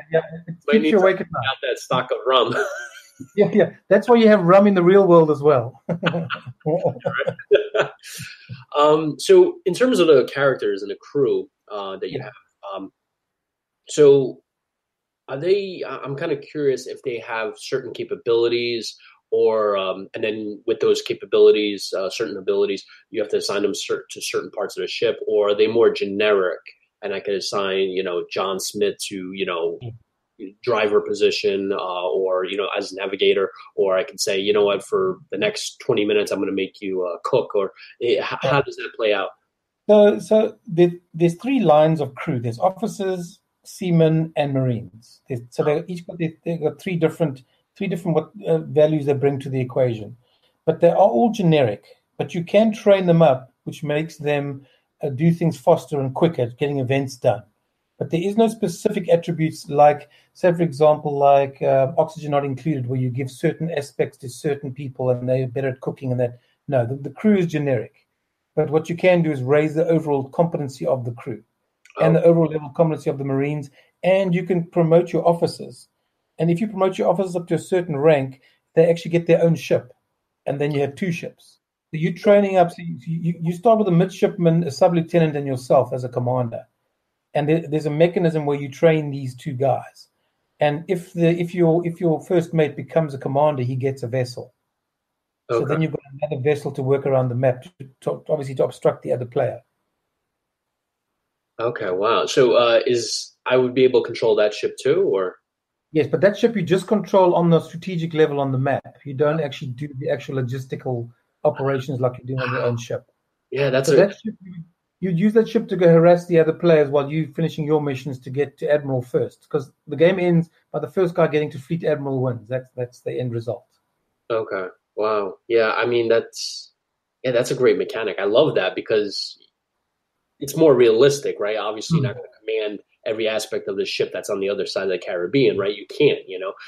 keeps you awake at night. Got that stock of rum. Yeah. That's why you have rum in the real world as well. So in terms of the characters and the crew that you Yeah. have, so are they? I'm kind of curious if they have certain capabilities, or and then with those capabilities, certain abilities, you have to assign them to certain parts of the ship, or are they more generic? And I could assign, John Smith to, driver position, or as navigator, or I could say, you know what, for the next 20 minutes, I'm going to make you cook, or how does that play out? There's three lines of crew. There's officers, seamen, and marines. So they've got three different what values they bring to the equation, but they are all generic. But you can train them up, which makes them do things faster and quicker, getting events done. But there is no specific attributes like, say, for example, like oxygen not included, where you give certain aspects to certain people and they're better at cooking and that. No, the crew is generic. But what you can do is raise the overall competency of the crew and the overall level of competency of the Marines, and you can promote your officers. And if you promote your officers up to a certain rank, they actually get their own ship, and then you have two ships. So you're training up. So you start with a midshipman, a sub-lieutenant, and yourself as a commander. And there's a mechanism where you train these two guys. And if your first mate becomes a commander, he gets a vessel. So then you've got another vessel to work around the map, obviously to obstruct the other player. Okay, wow. So I would be able to control that ship too, or? Yes, but that ship you just control on the strategic level on the map. You don't actually do the actual logistical operations like you do on your own ship. Yeah, that ship, you'd use that ship to go harass the other players while you're finishing your missions to get to Admiral first, because the game ends by the first guy getting to Fleet Admiral wins. That's the end result. Okay. Wow. Yeah, I mean that's a great mechanic. I love that because it's more realistic, right? Obviously, you're not going to command every aspect of the ship that's on the other side of the Caribbean, right? You can't,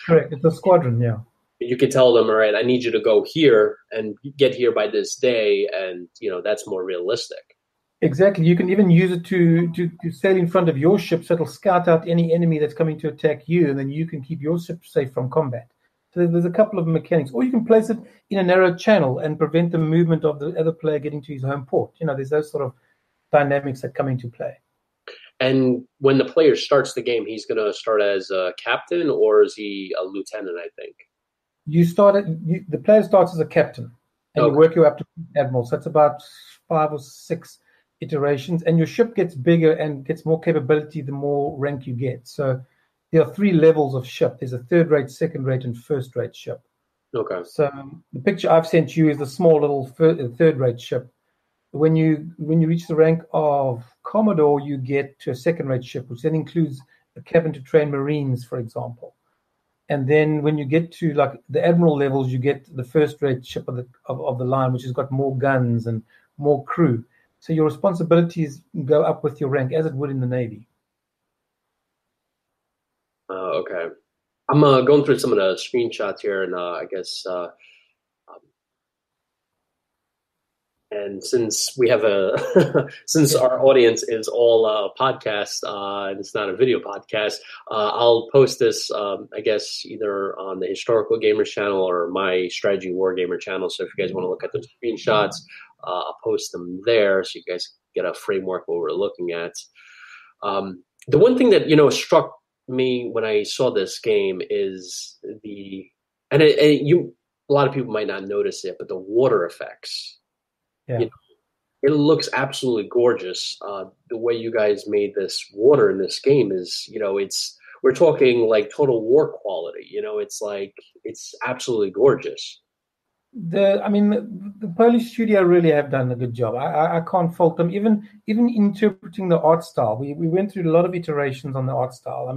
Correct. It's a squadron, yeah. You could tell them, all right, I need you to go here and get here by this day, and that's more realistic. Exactly. You can even use it to sail in front of your ship, so it'll scout out any enemy that's coming to attack you, and then you can keep your ship safe from combat. So there's a couple of mechanics. Or you can place it in a narrow channel and prevent the movement of the other player getting to his home port. There's those sort of dynamics that come into play. And when the player starts the game, he's going to start as a captain, or is he a lieutenant, I think? The player starts as a captain, and you work your way up to admiral. So it's about 5 or 6 iterations, and your ship gets bigger and gets more capability the more rank you get. So there are 3 levels of ship. There's a third-rate, second-rate, and first-rate ship. Okay. So the picture I've sent you is the small little third-rate ship. When you reach the rank of Commodore, you get to a second-rate ship, which then includes a cabin to train Marines, for example. And then when you get to like the admiral levels, you get the first-rate ship of the line, which has got more guns and more crew. So your responsibilities go up with your rank, as it would in the Navy. Okay. I'm going through some of the screenshots here, and I guess, and since we have since our audience is all podcast, and it's not a video podcast, I'll post this, I guess, either on the Historical Gamers channel or my Strategy War Gamer channel. So if you guys want to look at the screenshots, I'll post them there so you guys get a framework of what we're looking at. The one thing that struck me when I saw this game is a lot of people might not notice it, but the water effects. Yeah. It looks absolutely gorgeous. The way you guys made this water in this game is, we're talking like Total War quality. It's absolutely gorgeous. The Polish studio really have done a good job. I can't fault them. Even interpreting the art style, we went through a lot of iterations on the art style.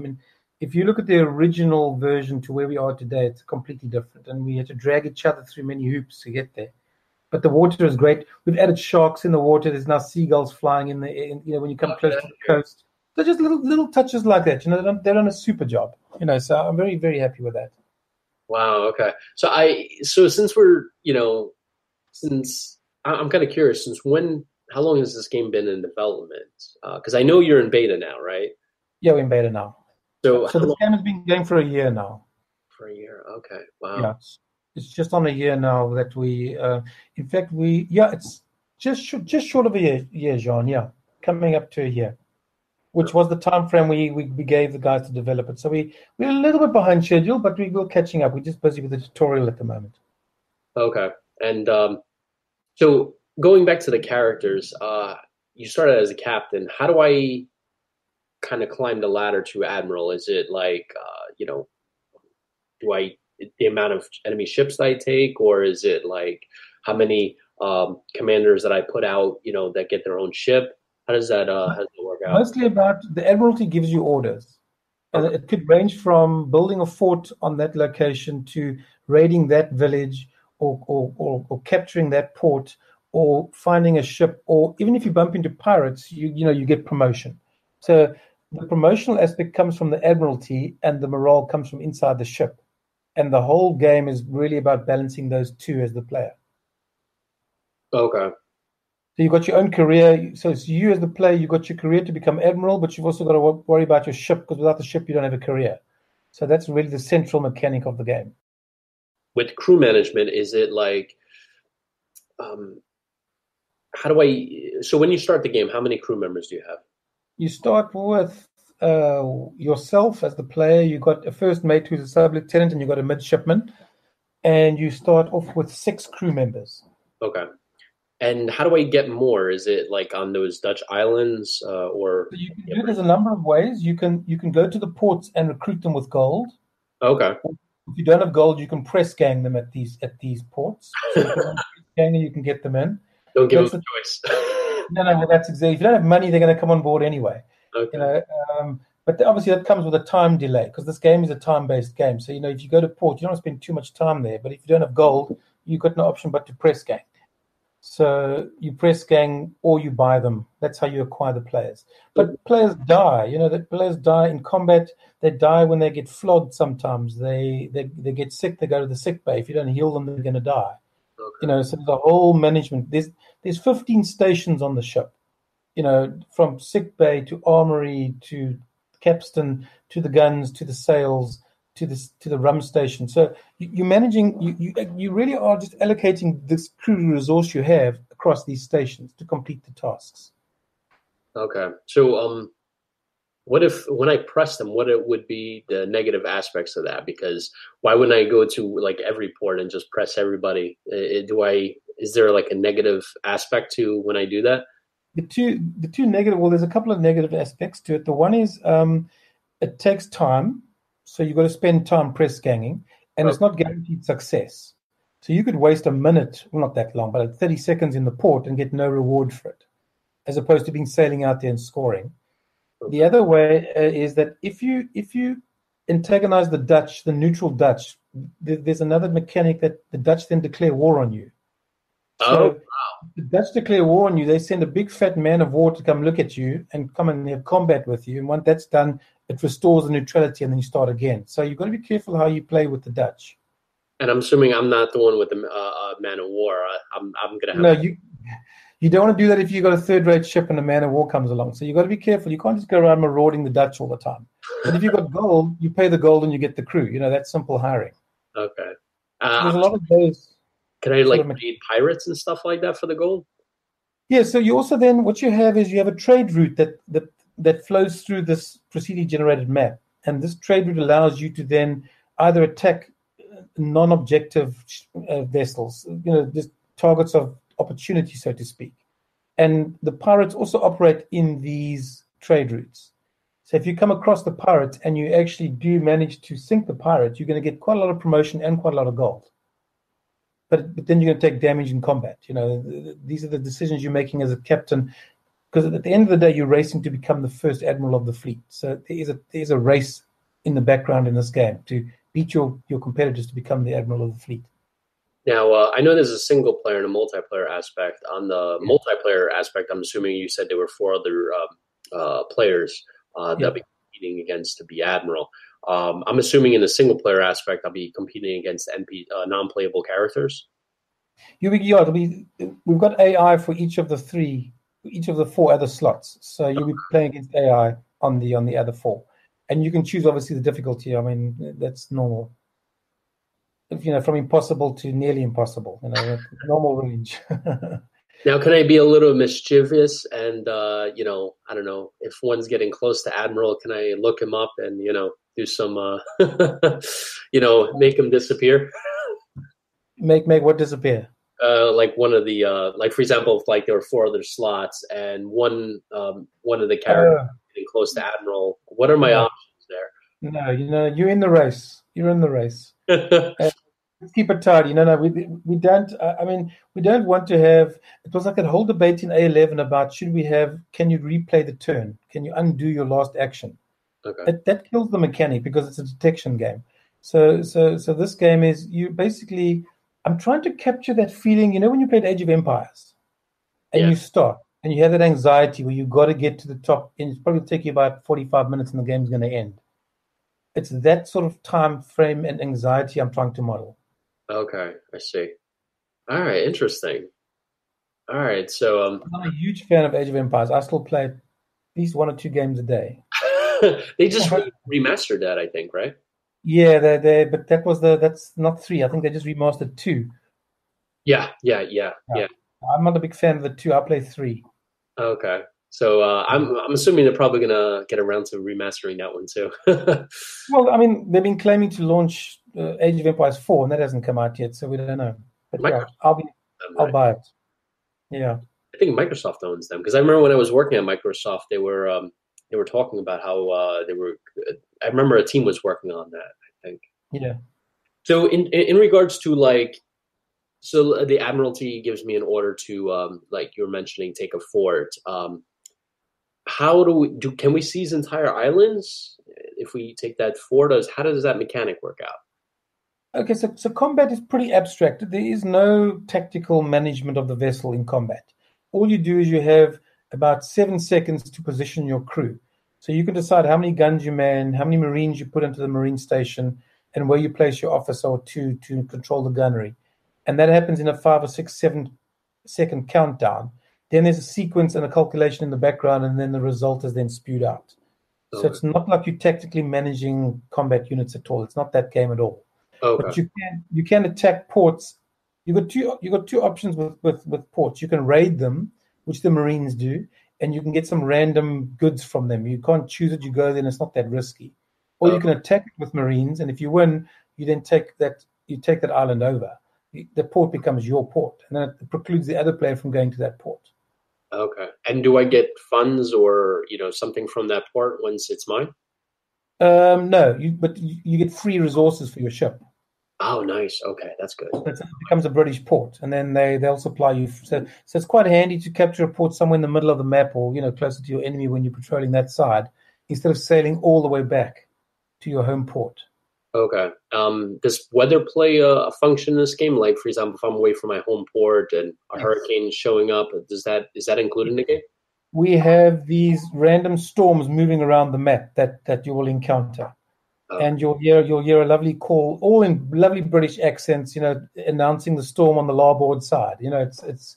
If you look at the original version to where we are today, it's completely different, and we had to drag each other through many hoops to get there. But the water is great. We've added sharks in the water. There's now seagulls flying in when you come close to the coast. So just little touches like that. They've done a super job. So I'm very, very happy with that. Wow. Okay. So since we're, since I'm kind of curious, how long has this game been in development? Because I know you're in beta now, right? Yeah, we're in beta now. So this game has been going for a year now. for a year. Okay, wow. Yeah, it's just on a year now that we. In fact, it's just short of a year, Jean. Yeah, coming up to a year, which was the time frame we gave the guys to develop it. So we're a little bit behind schedule, but we're catching up. We're just busy with the tutorial at the moment. Okay, and so going back to the characters, you started as a captain. How do I kind of climb the ladder to admiral? Is it like the amount of enemy ships that I take, or is it like how many commanders that I put out, that get their own ship? How does that work out? Mostly about the admiralty gives you orders, and it could range from building a fort on that location to raiding that village, or capturing that port, or finding a ship, or even if you bump into pirates, you get promotion. So the promotional aspect comes from the admiralty, and the morale comes from inside the ship. And the whole game is really about balancing those two as the player. Okay. So you've got your own career. So it's you as the player, you've got your career to become admiral, but you've also got to worry about your ship, because without the ship, you don't have a career. So that's really the central mechanic of the game. With crew management, is it like, so when you start the game, how many crew members do you have? You start with yourself as the player. You've got a first mate who's a sub-lieutenant, and you've got a midshipman. And you start off with 6 crew members. Okay. And how do I get more? Is it like on those Dutch islands, or? So you can do it. There's a number of ways. You can go to the ports and recruit them with gold. Okay. If you don't have gold, you can press gang them at these ports. So if you want to press gang, you can get them in. Don't give them a choice. No, well, that's exactly. If you don't have money, they're going to come on board anyway. Okay. But obviously that comes with a time delay, because this game is a time-based game. So if you go to port, you don't want to spend too much time there. But if you don't have gold, you've got no option but to press gang. So you press gang or you buy them. That's how you acquire the players. But players die. That players die in combat. They die when they get flogged. Sometimes they get sick. They go to the sick bay. If you don't heal them, they're going to die. Okay. So the whole management. There's 15 stations on the ship. From sick bay to armory to capstan to the guns to the sails to the rum station. So you're managing. You really are just allocating this crew resource you have across these stations to complete the tasks. Okay. So what if when I press them, what it would be the negative aspects of that? Because why wouldn't I go to like every port and just press everybody? Is there like a negative aspect to when I do that? The two negative. Well, there's a couple of negative aspects to it. The one is it takes time, so you've got to spend time press ganging, and It's not guaranteed success. So you could waste a minute, well, not that long, but 30 seconds in the port and get no reward for it, as opposed to sailing out there and scoring. Okay. The other way is that if you antagonize the Dutch, the neutral Dutch, there's another mechanic that the Dutch then declare war on you. So the Dutch declare war on you. They send a big fat man of war to come look at you and come and have combat with you. And once that's done, it restores the neutrality, and then you start again. So you've got to be careful how you play with the Dutch. And I'm assuming I'm not the one with the man of war. I'm going to have. No, you don't want to do that if you've got a third-rate ship and a man of war comes along. So you've got to be careful. You can't just go around marauding the Dutch all the time. But if you've got gold, you pay the gold and you get the crew. That's simple hiring. Okay. So there's a lot of those. Can I raid pirates and stuff like that for the gold? Yeah. So you also then what you have is you have a trade route that flows through this procedurally generated map, and this trade route allows you to then either attack non-objective vessels, just targets of opportunity, so to speak. And the pirates also operate in these trade routes. So if you come across the pirates and you actually do manage to sink the pirate, you're going to get quite a lot of promotion and quite a lot of gold. But then you're going to take damage in combat. These are the decisions you're making as a captain, because at the end of the day, you're racing to become the first admiral of the fleet. So there is a race in the background in this game to beat your competitors to become the admiral of the fleet. Now, I know there's a single player and a multiplayer aspect. On the multiplayer aspect, I'm assuming you said there were 4 other players that be competing against to be admiral. I'm assuming in the single player aspect, I'll be competing against non-playable characters. We've got AI for each of the 4 other slots. So you'll be playing against AI on the other 4, and you can choose obviously the difficulty. I mean, that's normal. from impossible to nearly impossible. Normal range. Now, can I be a little mischievous and, I don't know, if one's getting close to Admiral, can I look him up and, do some, make him disappear? Make what disappear? Like one of the, like for example, if like there were 4 other slots and one of the characters getting close to Admiral, what are my options there? No, you're in the race. You're in the race. Let's keep it tidy. No, we don't. We don't want to have. It was like a whole debate in A11 about can you replay the turn? Can you undo your last action? Okay. That kills the mechanic because it's a detection game. So this game is you basically. I'm trying to capture that feeling. When you played Age of Empires, and you start and you have that anxiety where you got to get to the top, and it's probably take you about 45 minutes, and the game's going to end. It's that sort of time frame and anxiety I'm trying to model. Okay, I see. All right, interesting. All right, so I'm a huge fan of Age of Empires. I still play at least 1 or 2 games a day. They just remastered that, I think, right? Yeah, but that's not 3. I think they just remastered 2. Yeah. I'm not a big fan of the 2. I play 3. Okay, so I'm assuming they're probably gonna get around to remastering that one too. Well, they've been claiming to launch Age of Empires 4, and that hasn't come out yet, so we don't know. But I'll buy it. Yeah, I think Microsoft owns them because I remember when I was working at Microsoft, they were talking about how they were. I remember a team was working on that. I think. Yeah. So in regards to so the Admiralty gives me an order to like you were mentioning, take a fort. How can we seize entire islands if we take that fort? How does that mechanic work out? Okay, so combat is pretty abstract. There is no tactical management of the vessel in combat. All you do is you have about 7 seconds to position your crew. So you can decide how many guns you man, how many Marines you put into the Marine station, and where you place your officer or 2 to control the gunnery. And that happens in a 5 or 6, 7-second countdown. Then there's a sequence and a calculation in the background, and then the result is then spewed out. Okay. So it's not like you're tactically managing combat units at all. It's not that game at all. Okay. But you can attack ports. You got two options with ports. You can raid them, which the Marines do, and you can get some random goods from them. You can't choose it. You go there, and it's not that risky. Or you can attack it with Marines, and if you win, you then take that island over. The port becomes your port, and then it precludes the other player from going to that port. Okay. And do I get funds or something from that port once it's mine? No, but you get free resources for your ship. Oh, nice. Okay, that's good. So it becomes a British port, and then they'll supply you. So it's quite handy to capture a port somewhere in the middle of the map, or closer to your enemy when you're patrolling that side, instead of sailing all the way back to your home port. Okay. Does weather play a function in this game? Like, for example, if I'm away from my home port and a hurricane is showing up, is that included in the game? We have these random storms moving around the map that you will encounter. And you'll hear a lovely call, all in lovely British accents, announcing the storm on the larboard side. It's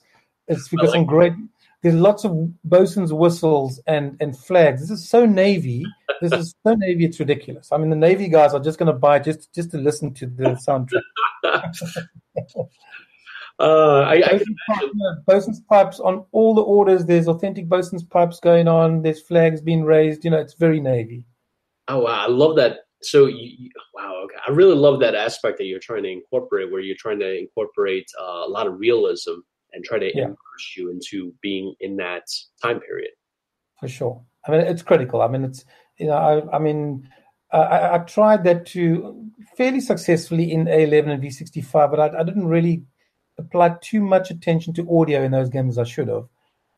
because some great. There's lots of bosun's whistles and flags. This is so Navy. It's ridiculous. The Navy guys are just going to buy just to listen to the soundtrack. Bosun's pipes on all the orders. There's authentic bosun's pipes going on. There's flags being raised. It's very Navy. Oh wow, I love that. So wow, okay, I really love that aspect that you're trying to incorporate, where you're trying to incorporate a lot of realism and try to immerse you into being in that time period. For sure. It's critical. It's I tried that too fairly successfully in A11 and V65, but I didn't really apply too much attention to audio in those games as I should have.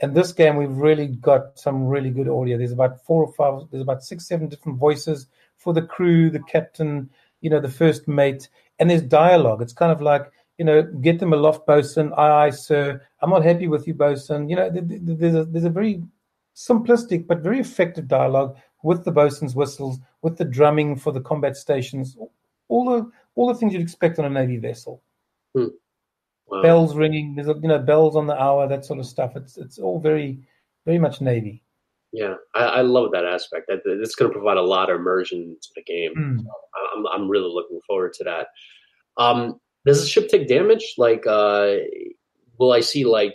And this game, we've really got some really good audio. There's about 4 or 5, there's about 6, 7 different voices for the crew, the captain, the first mate, and there's dialogue. It's kind of like, get them aloft, bosun. Aye, sir. I'm not happy with you, bosun. There's a very simplistic but very effective dialogue with the bosun's whistles, with the drumming for the combat stations, all the things you'd expect on a Navy vessel. Wow. Bells ringing, there's bells on the hour, that sort of stuff. It's all very, very much Navy. Yeah, I love that aspect. It's going to provide a lot of immersion to the game. So I'm really looking forward to that. Does the ship take damage? Like, will I see, like,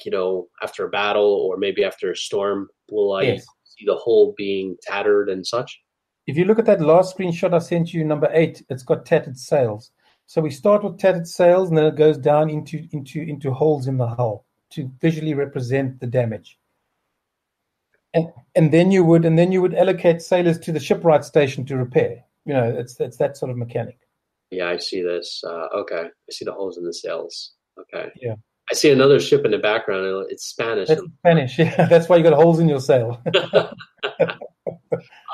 after a battle or maybe after a storm, will I Yes. see the hull being tattered and such? If you look at that last screenshot I sent you, number 8, it's got tattered sails. So we start with tattered sails, and then it goes down into holes in the hull to visually represent the damage. And then you would allocate sailors to the shipwright station to repair. It's that sort of mechanic. Yeah, I see this. Okay, I see the holes in the sails. Okay. Yeah. I see another ship in the background. It's Spanish. That's Spanish. Yeah, that's why you got holes in your sail.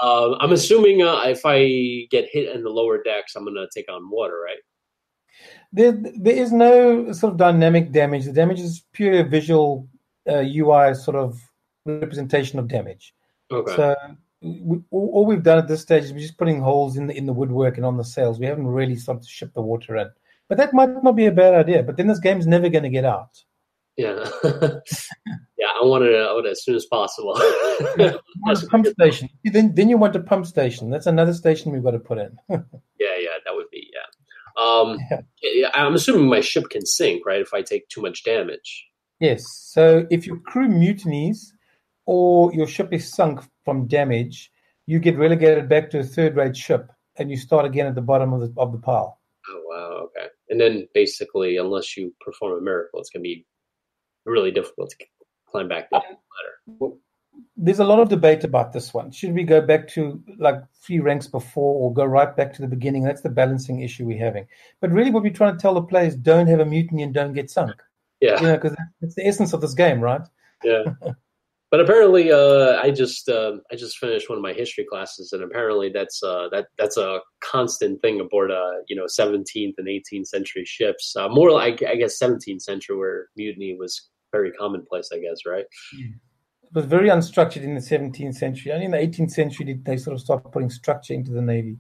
I'm assuming if I get hit in the lower decks, I'm going to take on water, right? There is no sort of dynamic damage. The damage is pure visual UI sort of representation of damage. Okay. So all we've done at this stage is we're just putting holes in the woodwork and on the sails. We haven't really started to ship the water in. But that might not be a bad idea. But then this game's never going to get out. Yeah. Yeah, I want it out as soon as possible. You want a pump station. Then you want a pump station. That's another station we've got to put in. Yeah, that would be, yeah. I'm assuming my ship can sink, right, if I take too much damage. Yes. So if your crew mutinies or your ship is sunk from damage, you get relegated back to a third-rate ship, and you start again at the bottom of the pile. Oh, wow, okay. And then basically, unless you perform a miracle, it's going to be really difficult to climb back the ladder. There's a lot of debate about this one. Should we go back to like 3 ranks before or go right back to the beginning? That's the balancing issue we're having. But really what we're trying to tell the players, don't have a mutiny and don't get sunk. Yeah. Because it's the essence of this game, right? Yeah. But apparently, I just finished one of my history classes, and apparently that's a constant thing aboard 17th and 18th century ships. More like, I guess, 17th century, where mutiny was very commonplace, I guess, right? It was very unstructured in the 17th century. Only in the 18th century did they sort of start putting structure into the Navy.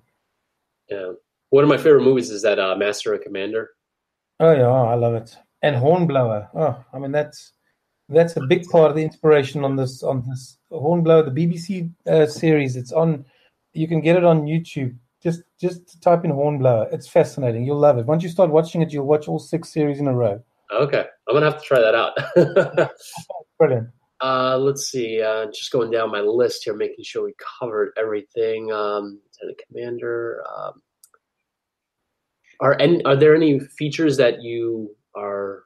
Yeah. One of my favorite movies is that Master and Commander. Oh, yeah, I love it. And Hornblower. Oh, I mean, that's a big part of the inspiration on this Hornblower, the BBC series. It's on. You can get it on YouTube. Just type in Hornblower. It's fascinating. You'll love it. Once you start watching it, you'll watch all 6 series in a row. Okay, I'm gonna have to try that out. Brilliant. Let's see. Just going down my list here, making sure we covered everything. Lieutenant Commander. Are there any features that you are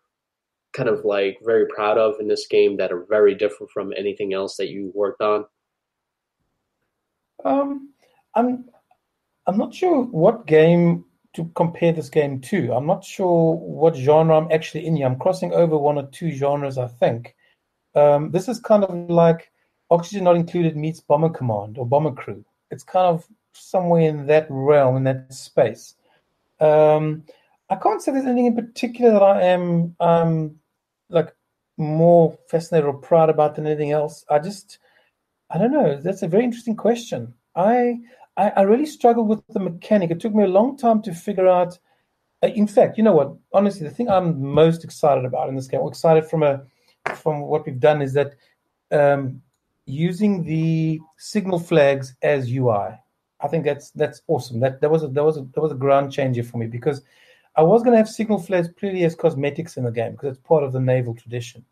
kind of like very proud of in this game that are very different from anything else that you worked on? I'm not sure what game to compare this game to. I'm not sure what genre I'm actually in here. I'm crossing over 1 or 2 genres, I think. This is kind of like Oxygen Not Included meets Bomber Command or Bomber Crew. It's kind of somewhere in that realm, in that space. I can't say there's anything in particular that I am like more fascinated or proud about than anything else. I don't know. That's a very interesting question. I really struggled with the mechanic. It took me a long time to figure out. In fact, you know what? Honestly, the thing I'm most excited about in this game, or excited from what we've done, is that using the signal flags as UI. I think that's awesome. That was a ground changer for me, because I was going to have signal flags purely as cosmetics in the game because it's part of the naval tradition.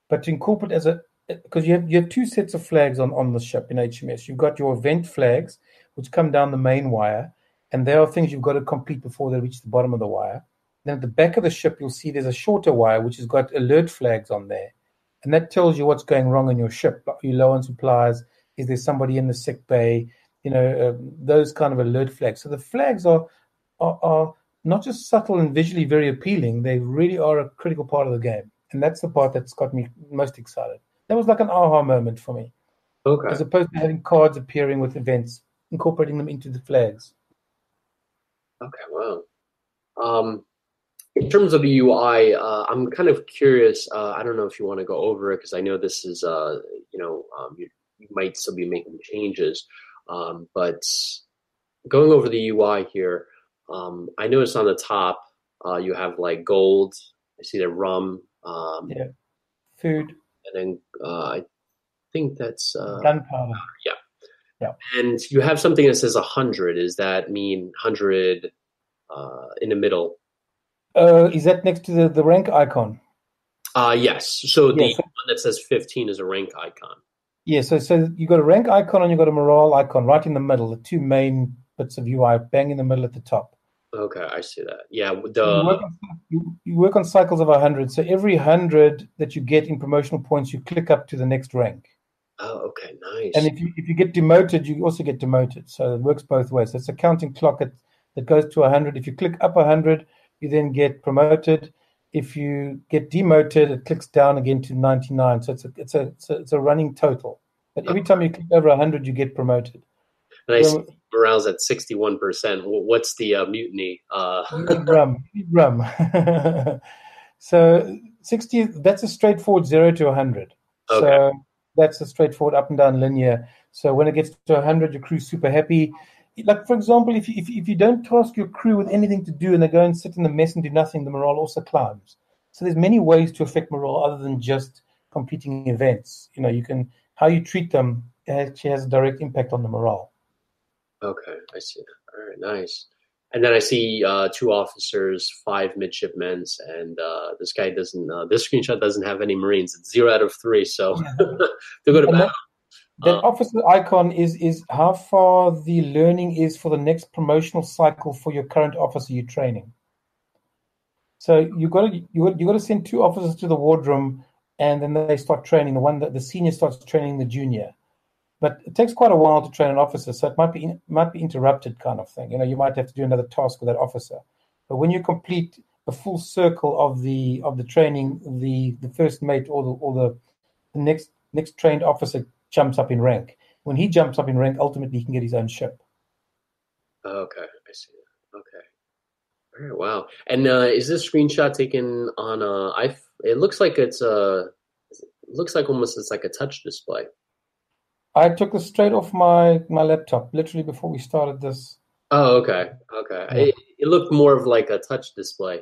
But to incorporate because you have 2 sets of flags on the ship in HMS. You've got your event flags, which come down the main wire, and there are things you've got to complete before they reach the bottom of the wire. Then at the back of the ship, you'll see there's a shorter wire, which has got alert flags on there. And that tells you what's going wrong in your ship. Are you low on supplies? Is there somebody in the sick bay? Those kind of alert flags. So the flags are not just subtle and visually very appealing. They really are a critical part of the game. And that's the part that's got me most excited. That was like an aha moment for me. Okay. As opposed to having cards appearing with events, incorporating them into the flags. Okay, wow. In terms of the UI, I'm kind of curious. I don't know if you want to go over it, because I know this is, you might still be making changes. But going over the UI here, I noticed on the top you have like gold. I see the rum. Food. And then I think that's gunpowder. Yeah. And you have something that says 100. Does that mean 100 in the middle? Is that next to the rank icon? Yes. So the Yeah, so, one that says 15 is a rank icon. yeah, so you got a rank icon and you got a morale icon right in the middle, the two main bits of UI, bang in the middle at the top. Okay, I see that. Yeah, So you work on cycles of 100. So every 100 that you get in promotional points, you click up to the next rank. oh, okay, nice. And if you get demoted, you also get demoted. So it works both ways. So it's a counting clock that goes to 100. If you click up 100, you then get promoted. If you get demoted, it clicks down again to 99. So it's a running total. But every time you click over 100, you get promoted. And I see morale's at 61%. What's the mutiny? You need rum. You need rum. So 60, that's a straightforward 0 to 100. Okay. So that's a straightforward up and down linear. So when it gets to 100, your crew's super happy. Like, for example, if you don't task your crew with anything to do and they go and sit in the mess and do nothing, the morale also climbs. So there's many ways to affect morale other than just completing events. You can, how you treat them actually has a direct impact on the morale. Okay, I see. All right, nice. And then I see 2 officers, 5 midshipmen, and this guy doesn't. This screenshot doesn't have any Marines. It's 0 out of 3, so they're going to battle. That officer icon is how far the learning is for the next promotional cycle for your current officer you're training. So you got to send 2 officers to the wardroom, and then they start training. The senior starts training the junior. But it takes quite a while to train an officer, so it might be interrupted, kind of thing. You might have to do another task with that officer. But when you complete a full circle of the training, the first mate or the next trained officer jumps up in rank. When he jumps up in rank, ultimately he can get his own ship. Okay, I see. Okay, all right, wow. And is this screenshot taken on it looks like it's almost it's like a touch display. I took this straight off my laptop, literally before we started this. Oh, okay. Yeah. It looked more of like a touch display.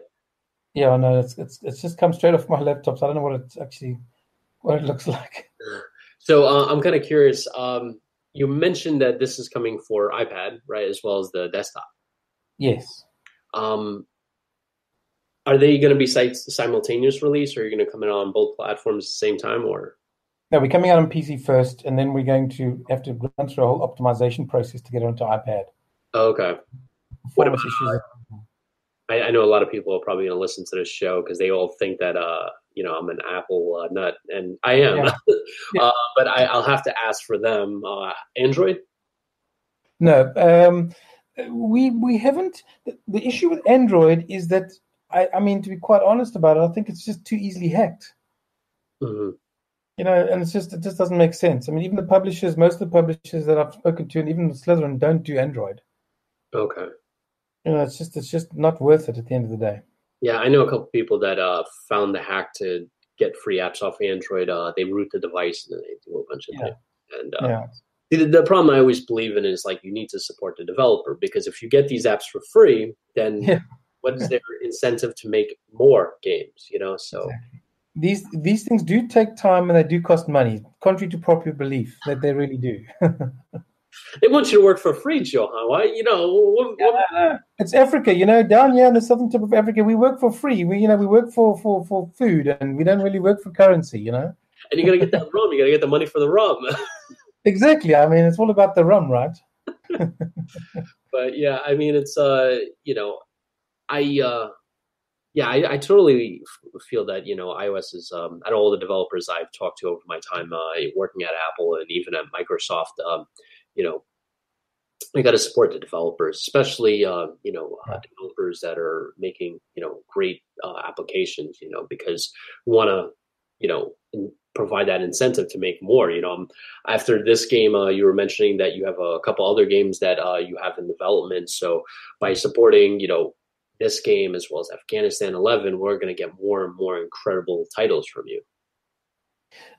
Yeah, no, it's just come straight off my laptop, so I don't know what it looks like. So I'm kind of curious. You mentioned that this is coming for iPad, right, as well as the desktop. Yes. Are they going to be simultaneous release, or are you going to come in on both platforms at the same time, or? No, we're coming out on PC first, and then we're going to have to run through a whole optimization process to get it onto iPad. Oh, okay. What about issues? I know a lot of people are probably going to listen to this show because they all think that I'm an Apple nut, and I am. Yeah. Yeah. But I'll have to ask for them. Android? No, we haven't. The issue with Android is that I mean, to be quite honest about it, I think it's just too easily hacked. Mm-hmm. And it just doesn't make sense. I mean, even most of the publishers that I've spoken to, and even Slytherin, don't do Android. Okay. It's just not worth it at the end of the day. Yeah, I know a couple people that found the hack to get free apps off Android. They root the device and then they do a bunch of things. And the problem I always believe in is like you need to support the developer, because if you get these apps for free, then what is their incentive to make more games? So. Exactly. These things do take time and they do cost money, contrary to popular belief that they really do. They want you to work for free, Johan. Why? It's Africa, down here in the southern tip of Africa, we work for free. We work for food, and we don't really work for currency, And you got to get that rum. You got to get the money for the rum. Exactly. I mean, it's all about the rum, right? But yeah, I mean, it's I totally feel that iOS is out of all the developers I've talked to over my time working at Apple and even at Microsoft, I got to support the developers, especially developers that are making great applications, because we want to provide that incentive to make more. After this game, you were mentioning that you have a couple other games that you have in development. So by supporting this game as well as Afghanistan 11, we're going to get more and more incredible titles from you.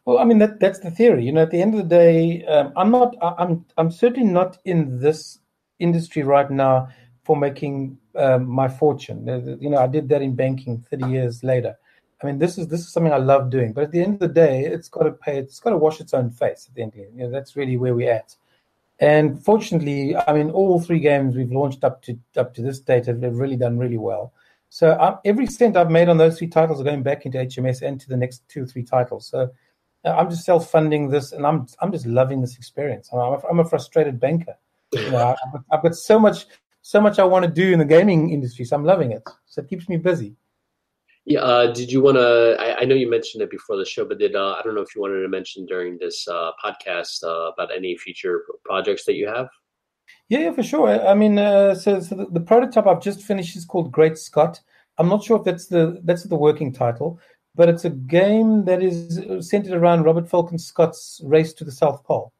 Well, I mean that's the theory. At the end of the day, I'm certainly not in this industry right now for making my fortune. I did that in banking 30 years later. I mean, this is something I love doing. But at the end of the day, it's got to pay. It's got to wash its own face. At the end of the day, that's really where we're at. And fortunately, I mean, all 3 games we've launched up to this date have really done really well. So every cent I've made on those 3 titles are going back into HMS and to the next 2 or 3 titles. So I'm just self-funding this, and I'm just loving this experience. I'm a frustrated banker. I've got so much I want to do in the gaming industry, so I'm loving it. So it keeps me busy. Yeah. Did you want to? I know you mentioned it before the show, but I don't know if you wanted to mention during this podcast about any future projects that you have. Yeah, for sure. I mean, so the prototype I've just finished is called Great Scott. I'm not sure if that's the working title, but it's a game that is centered around Robert Falcon Scott's race to the South Pole.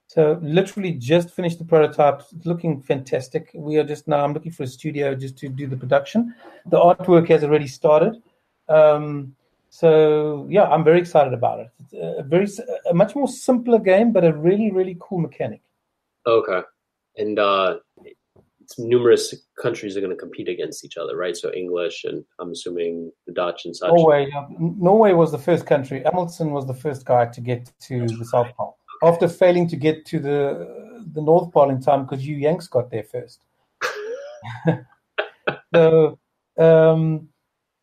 So literally just finished the prototype. It's looking fantastic. I'm looking for a studio just to do the production. The artwork has already started. So yeah, I'm very excited about it. It's a much more simpler game, but a really, really cool mechanic. Okay. And it's numerous countries are going to compete against each other, right? So English, and I'm assuming the Dutch and such. Norway was the first country. Amundsen was the first guy to get to the South Pole after failing to get to the North Pole in time because you Yanks got there first. So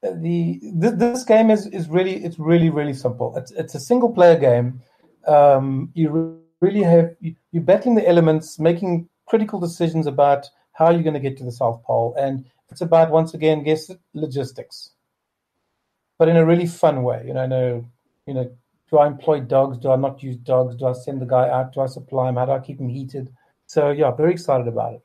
this game is really simple. It's a single player game. You really you're battling the elements, making critical decisions about how you're going to get to the South Pole, and it's about, once again, guess it, logistics, but in a really fun way. Do I employ dogs? Do I not use dogs? Do I send the guy out? Do I supply him? How do I keep him heated? So yeah, very excited about it.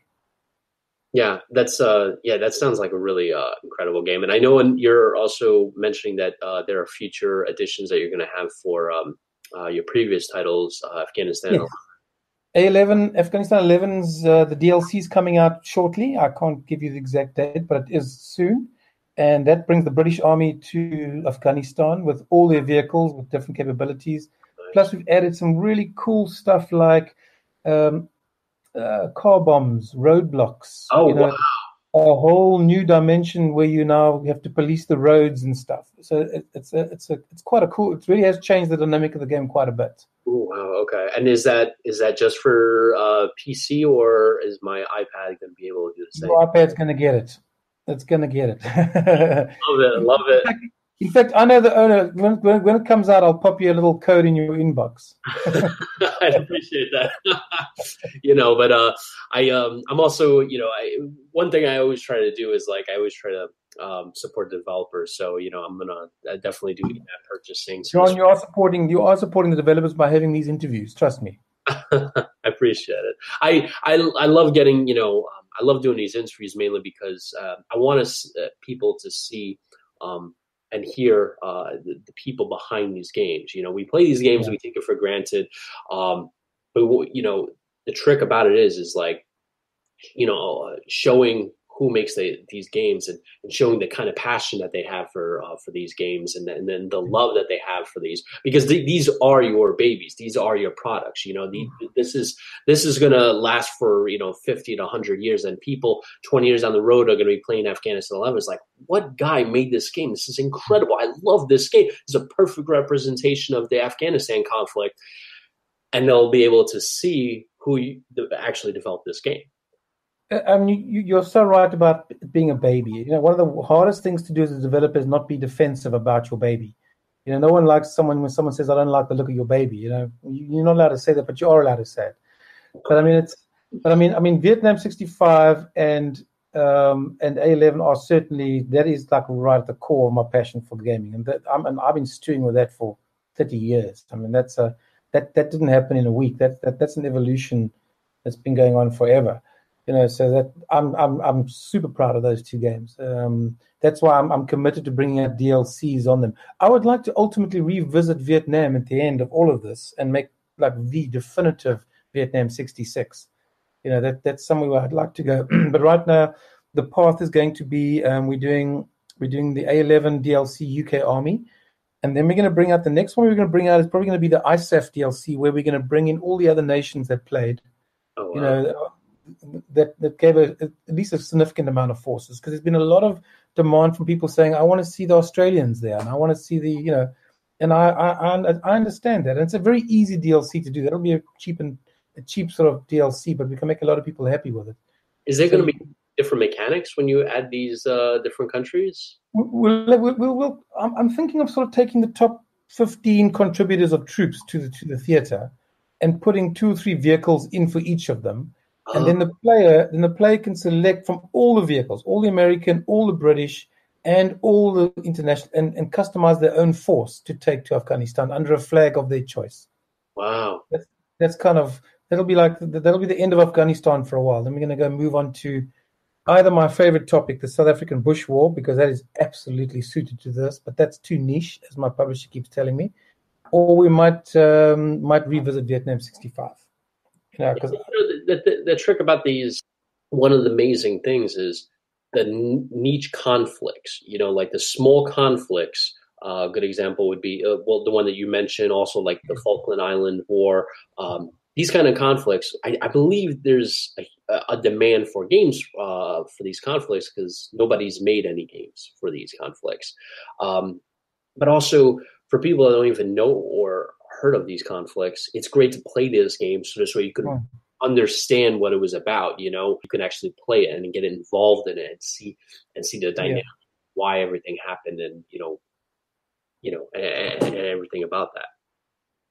Yeah, that sounds like a really incredible game. And I know you're also mentioning that there are future editions that you're going to have for your previous titles, Afghanistan. Yes. A11, Afghanistan 11's the DLC is coming out shortly. I can't give you the exact date, but it is soon. And that brings the British Army to Afghanistan with all their vehicles with different capabilities. Nice. Plus, we've added some really cool stuff like car bombs, roadblocks. Oh, wow. A whole new dimension where you now have to police the roads and stuff. So it's quite a cool. It really has changed the dynamic of the game quite a bit. Oh, wow. Okay. And is that just for PC, or is my iPad going to be able to do the same? Your iPad's going to get it. It's going to get it. Love it. In fact, I know the owner. When it comes out, I'll pop you a little code in your inbox. I appreciate that. But I'm also, one thing I always try to do is I always try to support developers. So I'm gonna definitely do that purchasing. So John, you are supporting the developers by having these interviews. Trust me. I appreciate it. I love getting I love doing these interviews mainly because I want people to see and hear the people behind these games. We play these games, we take it for granted, but the trick about it is showing who makes these games and showing the kind of passion that they have for these games, and then the love that they have for these, because these are your babies, these are your products. This is going to last for 50 to 100 years, and people 20 years down the road are going to be playing Afghanistan 11. It's like, what guy made this game? This is incredible. I love this game. It's a perfect representation of the Afghanistan conflict, and they'll be able to see who actually developed this game. I mean, you're so right about being a baby. One of the hardest things to do as a developer is not be defensive about your baby. No one likes when someone says, "I don't like the look of your baby." You're not allowed to say that, but you are allowed to say it. But I mean, Vietnam 65 and A11 are certainly, that is right at the core of my passion for gaming, and I've been stewing with that for 30 years. I mean, that didn't happen in a week. That's an evolution that's been going on forever. So that I'm super proud of those two games. That's why I'm committed to bringing out DLCs on them. I would like to ultimately revisit Vietnam at the end of all of this and make the definitive Vietnam 66. That's somewhere where I'd like to go. But right now, the path is going to be we're doing the A11 DLC UK Army, and then we're going to bring out the next one. We're going to bring out is probably going to be the ISAF DLC, where we're going to bring in all the other nations that played. Oh, wow. That gave at least a significant amount of forces, because there's been a lot of demand from people saying, I want to see the Australians there, and I want to see and I understand that. And it's a very easy DLC to do. That'll be a cheap sort of DLC, but we can make a lot of people happy with it. Is there going to be different mechanics when you add these different countries? I'm thinking of sort of taking the top 15 contributors of troops to the theater and putting 2 or 3 vehicles in for each of them. And then the player can select from all the vehicles, all the American, all the British, and all the international, and customize their own force to take to Afghanistan under a flag of their choice. Wow. That's kind of, that'll be the end of Afghanistan for a while. Then we're going to go move on to either my favorite topic, the South African Bush War, because that is absolutely suited to this, but that's too niche, as my publisher keeps telling me. Or we might revisit Vietnam 65. Because the trick about these, one of the amazing things is the niche conflicts. Like the small conflicts. A good example would be the one that you mentioned, also like the Falkland Island War. These kind of conflicts, I believe there's a demand for games for these conflicts because nobody's made any games for these conflicts. But also for people that don't even know or heard of these conflicts, it's great to play this game so you can understand what it was about. You can actually play it and get involved in it and see the dynamic, why everything happened, and and everything about that.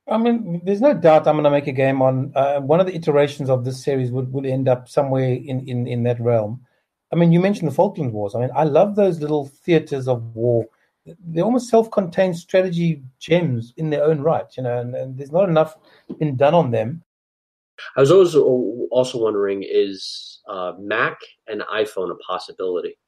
I mean, there's no doubt I'm going to make a game on one of the iterations of this series would end up somewhere in that realm. I mean, you mentioned the Falkland Wars. I mean, I love those little theaters of war. They're almost self-contained strategy gems in their own right, and there's not enough been done on them. I was also wondering, is Mac and iPhone a possibility?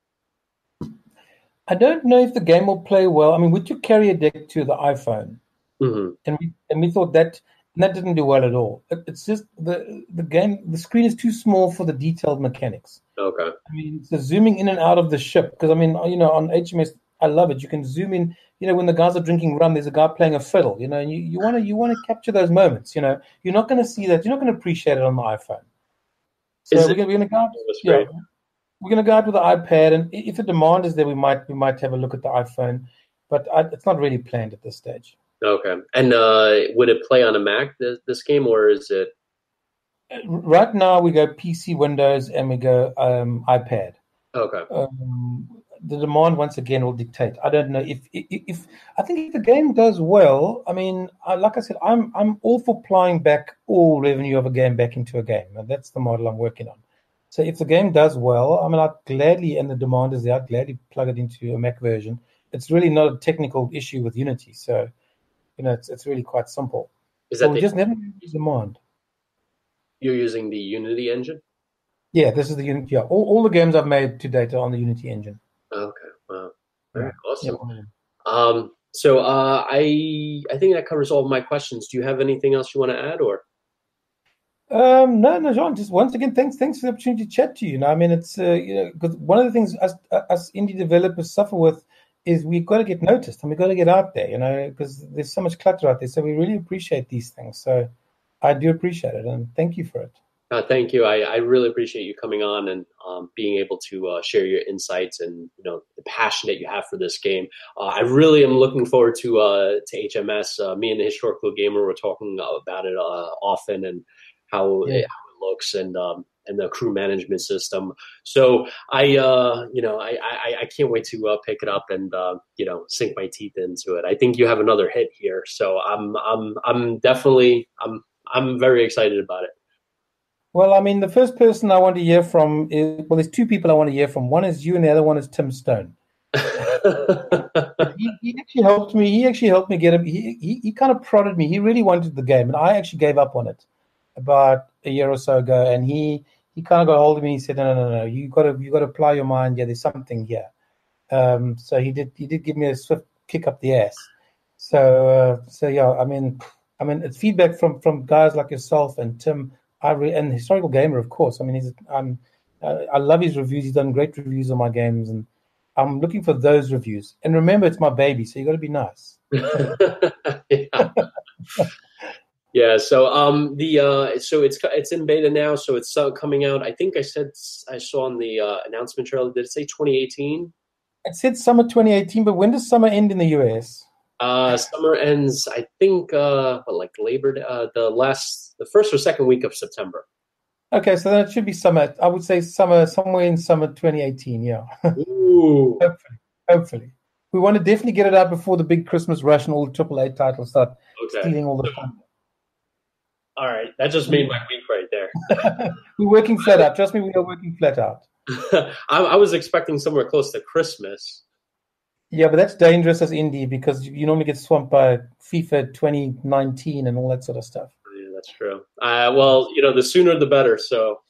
I don't know if the game will play well. I mean, would you carry a deck to the iPhone? Mm-hmm. And we thought that didn't do well at all. It's just the game. The screen is too small for the detailed mechanics. Okay. I mean, so zooming in and out of the ship, because I mean, on HMS, I love it. You can zoom in. When the guys are drinking rum, there's a guy playing a fiddle. And you want to capture those moments. You're not going to see that. You're not going to appreciate it on the iPhone. So we're going to go out. Yeah, we're going to go out with the iPad, and if the demand is there, we might have a look at the iPhone, but it's not really planned at this stage. Okay. And would it play on a Mac, this game, or is it? Right now, we go PC, Windows, and we go iPad. Okay. The demand, once again, will dictate. I don't know if I think if the game does well, I mean, like I said, I'm all for applying back all revenue of a game back into a game. And that's the model I'm working on. So if the game does well, I mean, I'd gladly, and the demand is there, I'd gladly plug it into a Mac version. It's really not a technical issue with Unity. So, it's really quite simple. Is that we just never use demand. You're using the Unity engine? Yeah, this is the Unity. Yeah, all the games I've made to date are on the Unity engine. Okay, wow, very awesome. Yeah. So I think that covers all of my questions. Do you have anything else you want to add, or? No, John. Just once again, thanks for the opportunity to chat to you. I mean, it's because one of the things us indie developers suffer with is we've got to get noticed and we've got to get out there, because there's so much clutter out there. So we really appreciate these things. So I do appreciate it, and thank you for it. Thank you. I really appreciate you coming on and being able to share your insights and the passion that you have for this game. I really am looking forward to HMS. Me and the Historical Gamer were talking about it often and how it looks and the crew management system. So I can't wait to pick it up and sink my teeth into it. I think you have another hit here, so I'm definitely very excited about it. Well, I mean, the first person I want to hear from is, there's 2 people I want to hear from. One is you and the other one is Tim Stone. he actually helped me. He actually helped me get him. He kind of prodded me. He really wanted the game, and I actually gave up on it about a year or so ago. And he kind of got hold of me. He said, "No, you got to apply your mind. Yeah, there's something here." So he did give me a swift kick up the ass. So yeah, I mean, it's feedback from guys like yourself and Tim. And Historical Gamer, of course. I mean, I love his reviews. He's done great reviews on my games, and I'm looking for those reviews. And remember, it's my baby, so you got to be nice. Yeah. So so it's in beta now. So it's coming out. I think I saw on the announcement trailer. Did it say 2018? It said summer 2018, but when does summer end in the US? Summer ends, I think, like Labor Day, the first or second week of September. Okay, so then it should be summer. I would say somewhere in summer 2018. Yeah, Ooh. hopefully. We want to definitely get it out before the big Christmas rush and all the AAA titles start stealing all the fun. All right, that just made my week right there. We're working flat out. Trust me, we are working flat out. I was expecting somewhere close to Christmas. Yeah, but that's dangerous as indie because you normally get swamped by FIFA 2019 and all that sort of stuff. Yeah, that's true. Well, the sooner the better. So,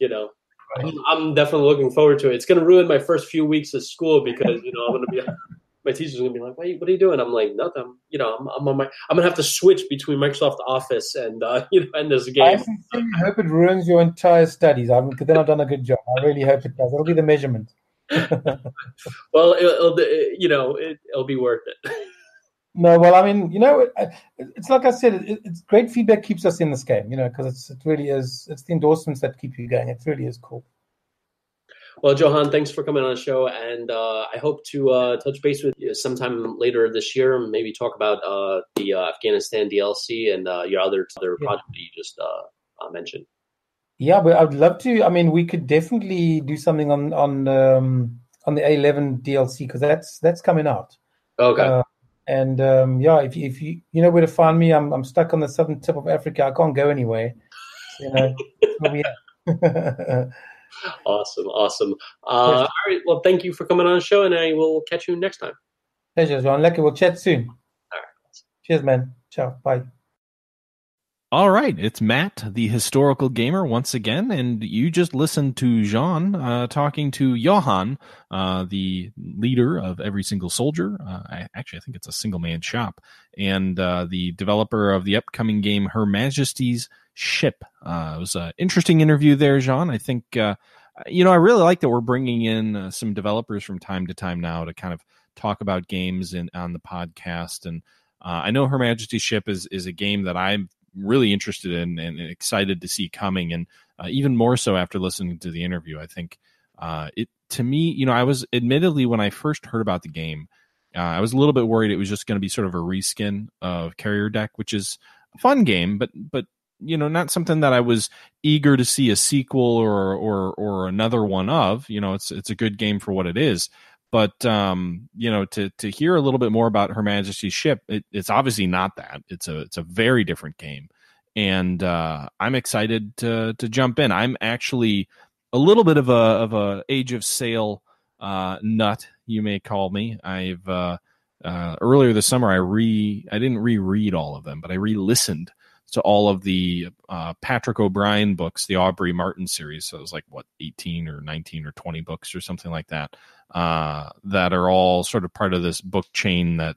I'm definitely looking forward to it. It's going to ruin my first few weeks of school because, I'm going to be, my teacher's going to be like, what are you doing? I'm like, nothing. I'm going to have to switch between Microsoft Office and, and this game. I sincerely hope it ruins your entire studies. Because then I've done a good job. I really hope it does. It'll be the measurement. Well, it'll be worth it. No, well, I mean, it's like I said, it's great feedback keeps us in this game, because it really is. It's the endorsements that keep you going. It really is cool. Well, Johan, thanks for coming on the show, and I hope to touch base with you sometime later this year, and maybe talk about the Afghanistan DLC and your other project that you just mentioned. Yeah, but I'd love to. I mean, we could definitely do something on the A11 DLC because that's coming out. Okay. And if you know where to find me, I'm stuck on the southern tip of Africa. I can't go anywhere. Awesome. All right. Well, thank you for coming on the show, and I will catch you next time. Pleasure, John. Lucky. We'll chat soon. All right. Cheers, man. Ciao. Bye. All right, it's Matt, the historical gamer, once again, and you just listened to Jean talking to Johan, the leader of Every Single Soldier. I think it's a single-man shop, and the developer of the upcoming game, Her Majesty's Ship. It was an interesting interview there, Jean. I think, I really like that we're bringing in some developers from time to time now to kind of talk about games on the podcast, and I know Her Majesty's Ship is a game that I'm really interested in and excited to see coming, and even more so after listening to the interview. I think to me, I was admittedly, when I first heard about the game, I was a little bit worried it was just going to be sort of a reskin of Carrier Deck, which is a fun game, but not something that I was eager to see a sequel or another one of. It's a good game for what it is. But, to hear a little bit more about Her Majesty's Ship, it's obviously not that. It's a very different game. And I'm excited to jump in. I'm actually a little bit of a Age of Sail nut, you may call me. I've earlier this summer, I didn't reread all of them, but I re-listened to all of the Patrick O'Brien books, the Aubrey Martin series. So it was like, 18 or 19 or 20 books or something like that, that are all sort of part of this book chain that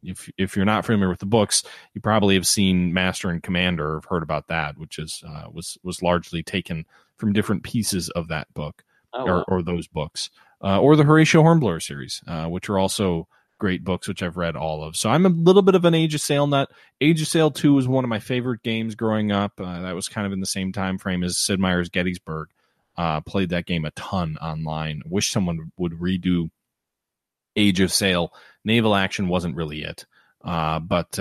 if you're not familiar with the books, you probably have seen Master and Commander, or have heard about that, which is was largely taken from different pieces of that book or those books, or the Horatio Hornblower series, which are also great books, which I've read all of. So I'm a little bit of an Age of Sail nut. Age of Sail 2 was one of my favorite games growing up. That was kind of in the same time frame as Sid Meier's Gettysburg. Played that game a ton online. Wish someone would redo Age of Sail. Naval action wasn't really it. But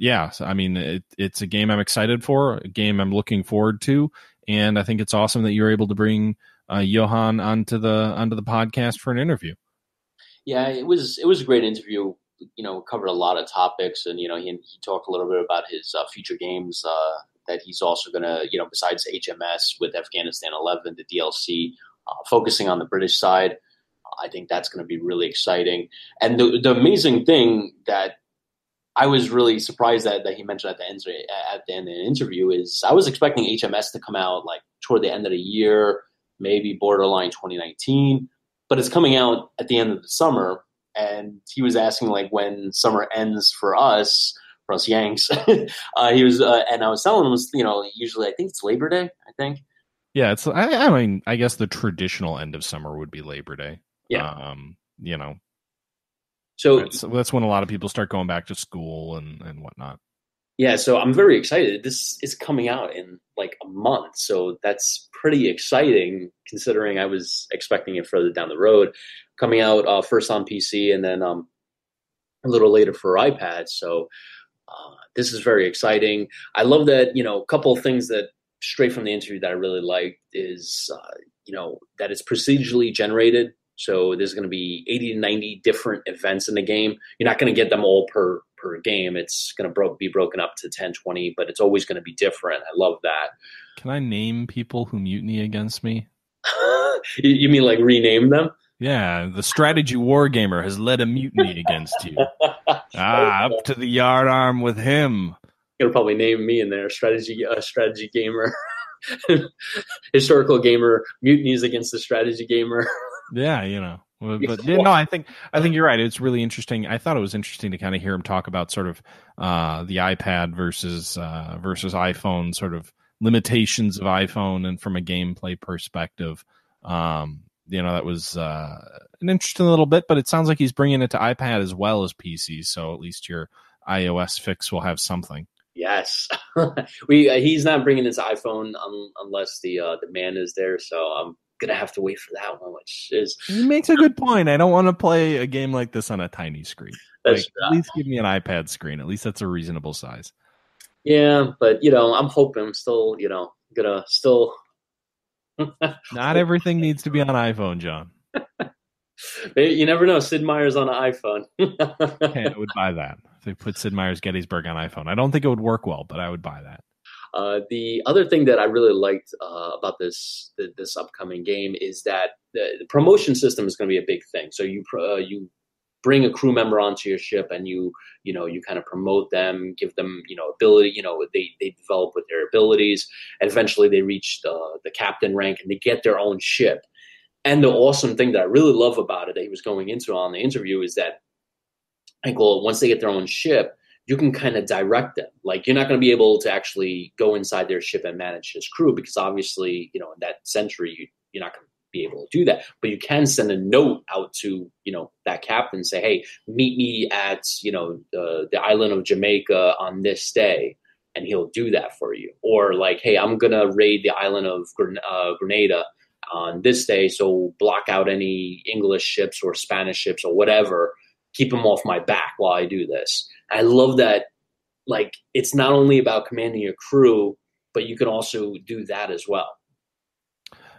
yeah, I mean, it's a game I'm excited for, a game I'm looking forward to, and I think it's awesome that you're able to bring Johan onto the podcast for an interview. Yeah, it was a great interview. Covered a lot of topics, and he talked a little bit about his future games that he's also going to, besides HMS with Afghanistan 11, the DLC, focusing on the British side. I think that's going to be really exciting. And the amazing thing that I was really surprised that he mentioned at the end of the interview is I was expecting HMS to come out like toward the end of the year, maybe borderline 2019. But it's coming out at the end of the summer, and he was asking like when summer ends for us Yanks. He was, and I was telling him, usually I think it's Labor Day. I think. Yeah, it's. I mean, I guess the traditional end of summer would be Labor Day. Yeah. So that's when a lot of people start going back to school and whatnot. Yeah, so I'm very excited. This is coming out in like a month, so that's pretty exciting considering I was expecting it further down the road. Coming out first on PC and then a little later for iPad, so this is very exciting. I love that, a couple of things that straight from the interview that I really liked is, that it's procedurally generated. So there's going to be 80 to 90 different events in the game. You're not going to get them all per game. It's going to be broken up to 10, 20, but it's always going to be different. I love that. Can I name people who mutiny against me? You mean like rename them? Yeah, the strategy wargamer has led a mutiny against you. Up to the yardarm with him. You'll probably name me in there. Strategy gamer, historical gamer, mutinies against the strategy gamer. Yeah, but no, I think you're right. It's really interesting. I thought it was interesting to kind of hear him talk about sort of the iPad versus iPhone, sort of limitations of iPhone, and from a gameplay perspective. That was an interesting little bit, but it sounds like he's bringing it to iPad as well as PC. So at least your iOS fix will have something. Yes, he's not bringing it to iPhone unless the demand is there. So I'm gonna have to wait for that one, which is. He makes a good point. I don't want to play a game like this on a tiny screen. At least give me an iPad screen. At least that's a reasonable size. Yeah, but I'm hoping I'm still gonna still. Not everything needs to be on iPhone, John. You never know. Sid Meier's on an iPhone. Okay, I would buy that. If they put Sid Meier's Gettysburg on iPhone, I don't think it would work well, but I would buy that. The other thing that I really liked about this upcoming game is that the promotion system is going to be a big thing. So you bring a crew member onto your ship, and you kind of promote them, give them ability. They develop with their abilities, and eventually they reach the captain rank, and they get their own ship. And the awesome thing that I really love about it that he was going into on the interview is that, once they get their own ship, you can kind of direct them. Like, you're not going to be able to actually go inside their ship and manage his crew, because obviously, in that century, you're not going to be able to do that. But you can send a note out to, that captain and say, hey, meet me at, the island of Jamaica on this day. And he'll do that for you. Or like, hey, I'm going to raid the island of Grenada on this day. So block out any English ships or Spanish ships or whatever. Keep them off my back while I do this. I love that. Like, it's not only about commanding your crew, but you can also do that as well.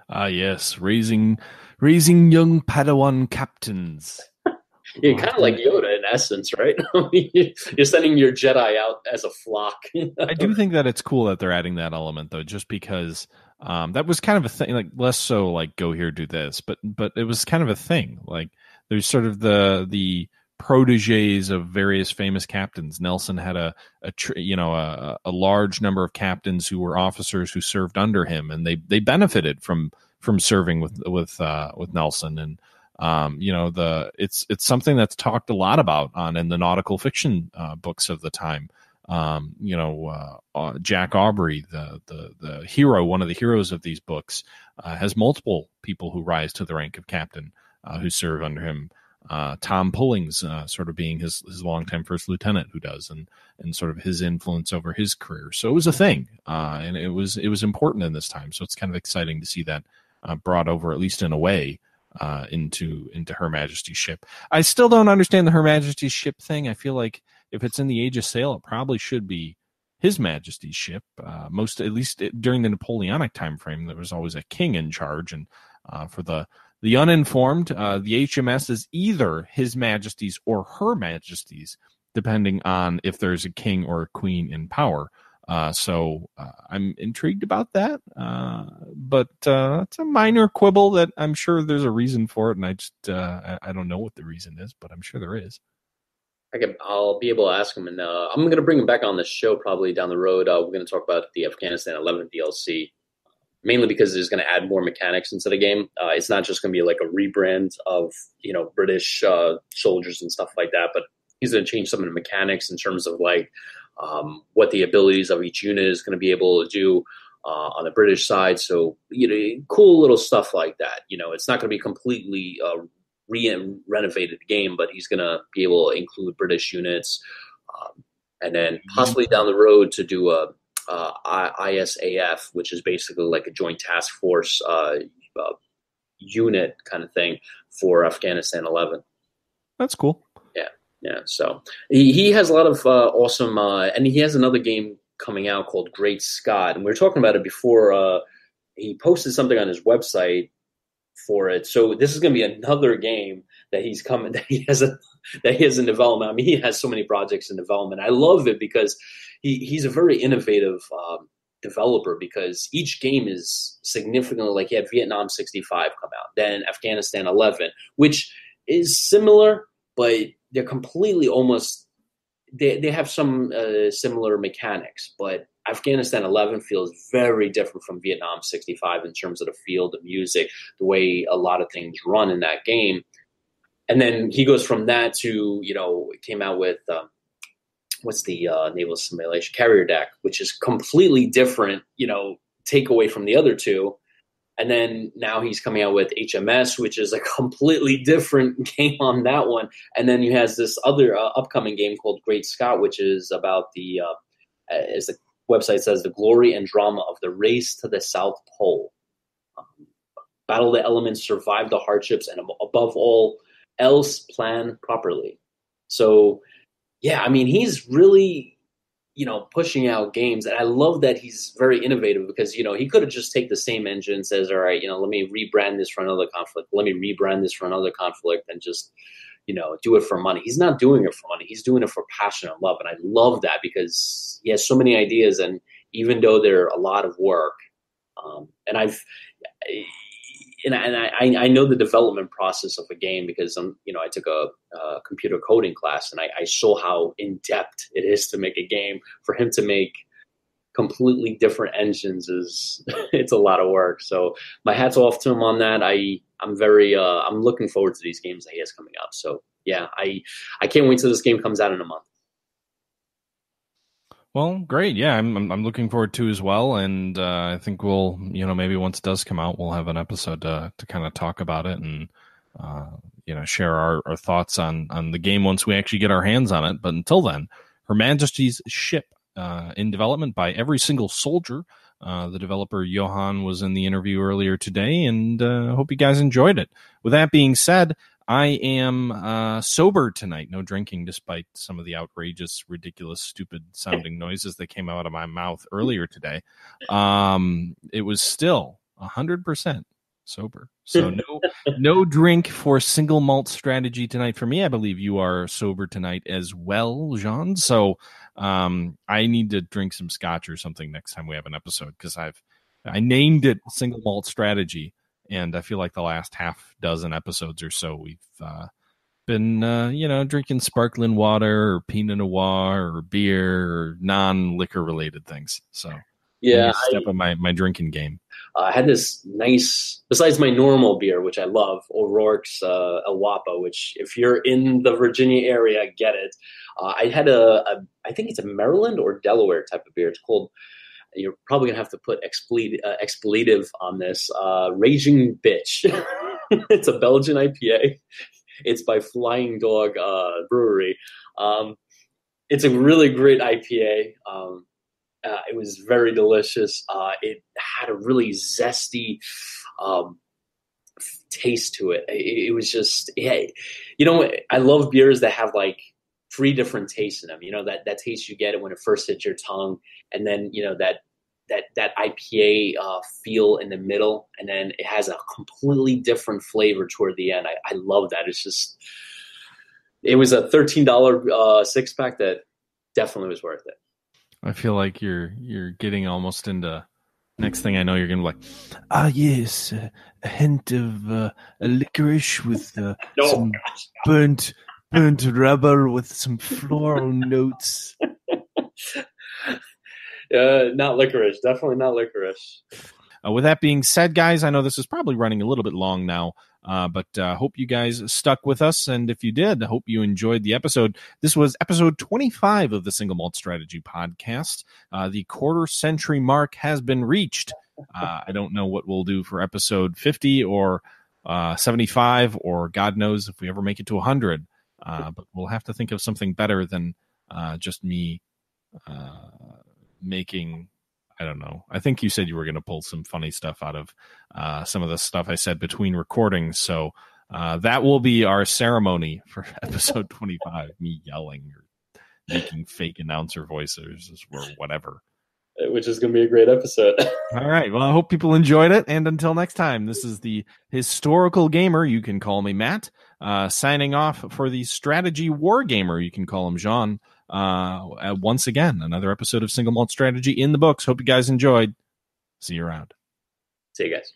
Yes, raising young Padawan captains. You're kind of like Yoda in essence, right? You're sending your Jedi out as a flock. I do think that it's cool that they're adding that element, though, just because that was kind of a thing. Like, less so like go here, do this, but it was kind of a thing. Like, there's sort of the proteges of various famous captains. Nelson had a large number of captains who were officers who served under him, and they benefited from serving with Nelson. And it's something that's talked a lot about in the nautical fiction books of the time. Jack Aubrey, the hero, one of the heroes of these books, has multiple people who rise to the rank of captain who serve under him. Tom Pullings sort of being his longtime first lieutenant who does, and sort of his influence over his career. So it was a thing, and it was important in this time. So it's kind of exciting to see that brought over, at least in a way, into Her Majesty's ship. I still don't understand the Her Majesty's ship thing. I feel like if it's in the Age of Sail, it probably should be His Majesty's ship. At least during the Napoleonic time frame, there was always a king in charge, and for the uninformed, the HMS is either His Majesty's or Her Majesty's, depending on if there's a king or a queen in power. So I'm intrigued about that, but it's a minor quibble that I'm sure there's a reason for it, and I don't know what the reason is, but I'm sure there is. I'll be able to ask him, and I'm going to bring him back on the show probably down the road. We're going to talk about the Afghanistan 11 DLC. Mainly because it's going to add more mechanics into the game. It's not just going to be like a rebrand of, British soldiers and stuff like that, but he's going to change some of the mechanics in terms of like what the abilities of each unit is going to be able to do on the British side. So, cool little stuff like that. It's not going to be completely renovated game, but he's going to be able to include British units, and then possibly down the road to do a ISAF, which is basically like a joint task force unit kind of thing for Afghanistan 11. That's cool. Yeah. So he has a lot of awesome, and he has another game coming out called Great Scott, and we were talking about it before. He posted something on his website for it. So this is going to be another game that he's coming that he has in development. I mean, he has so many projects in development. I love it because he's a very innovative developer, because each game is significantly, like, he had Vietnam 65 come out, then Afghanistan 11, which is similar, but they're completely almost they have some similar mechanics, but Afghanistan 11 feels very different from Vietnam 65 in terms of the feel, the music, the way a lot of things run in that game. And then he goes from that to, it came out with, what's the naval simulation? Carrier Deck, which is completely different, take away from the other two. And then now he's coming out with HMS, which is a completely different game on that one. And then he has this other upcoming game called Great Scott, which is about the, as the website says, the glory and drama of the race to the South Pole. Battle the elements, survive the hardships, and above all else, plan properly. So, yeah, I mean, he's really, pushing out games. And I love that he's very innovative, because, he could have just taken the same engine and says, all right, let me rebrand this for another conflict. Let me rebrand this for another conflict, and just, do it for money. He's not doing it for money. He's doing it for passion and love. And I love that, because he has so many ideas. And even though they're a lot of work, and I know the development process of a game, because I took a computer coding class, and I saw how in depth it is to make a game. For him to make completely different engines it's a lot of work. So my hat's off to him on that. I'm looking forward to these games that he has coming up. So yeah, I can't wait till this game comes out in a month. Well, great. Yeah, I'm looking forward to as well, and I think we'll, maybe once it does come out, we'll have an episode to kind of talk about it and share our thoughts on the game once we actually get our hands on it. But until then, Her Majesty's Ship, in development by every single soldier. The developer Johan was in the interview earlier today, and hope you guys enjoyed it. With that being said, I am sober tonight, no drinking, despite some of the outrageous, ridiculous, stupid-sounding noises that came out of my mouth earlier today. It was still 100% sober. So no drink for single malt strategy tonight for me. I believe you are sober tonight as well, Jean. So I need to drink some scotch or something next time we have an episode, because I named it single malt strategy. And I feel like the last half dozen episodes or so, we've been, drinking sparkling water or Pinot Noir or beer or non-liquor related things. So yeah, step up my drinking game. I had this nice, besides my normal beer, which I love, O'Rourke's El Guapo, which if you're in the Virginia area, get it. I had I think it's a Maryland or Delaware type of beer. It's called, you're probably gonna have to put expletive on this. Raging Bitch. It's a Belgian IPA. It's by Flying Dog Brewery. It's a really great IPA. It was very delicious. It had a really zesty taste to it. It was just, I love beers that have like 3 different tastes in them. That taste you get when it first hits your tongue, and then that IPA feel in the middle, and then it has a completely different flavor toward the end. I love that. It was a $13 6-pack that definitely was worth it. I feel like you're getting almost into. Next thing I know, you're gonna be like, yes, a hint of a licorice with some burnt rubber with some floral notes. Not licorice. Definitely not licorice. With that being said, guys, I know this is probably running a little bit long now, but hope you guys stuck with us. And if you did, I hope you enjoyed the episode. This was episode 25 of the Single Malt Strategy Podcast. The quarter-century mark has been reached. I don't know what we'll do for episode 50 or 75, or God knows if we ever make it to 100. But we'll have to think of something better than just me making... I don't know. I think you said you were going to pull some funny stuff out of some of the stuff I said between recordings. So that will be our ceremony for episode 25, me yelling or making fake announcer voices or whatever. Which is going to be a great episode. All right. Well, I hope people enjoyed it. And until next time, this is the Historical Gamer. You can call me Matt. Signing off for the Strategy War Gamer. You can call him Jean. Once again, another episode of Single Malt Strategy in the books. Hope you guys enjoyed. See you around. See you guys.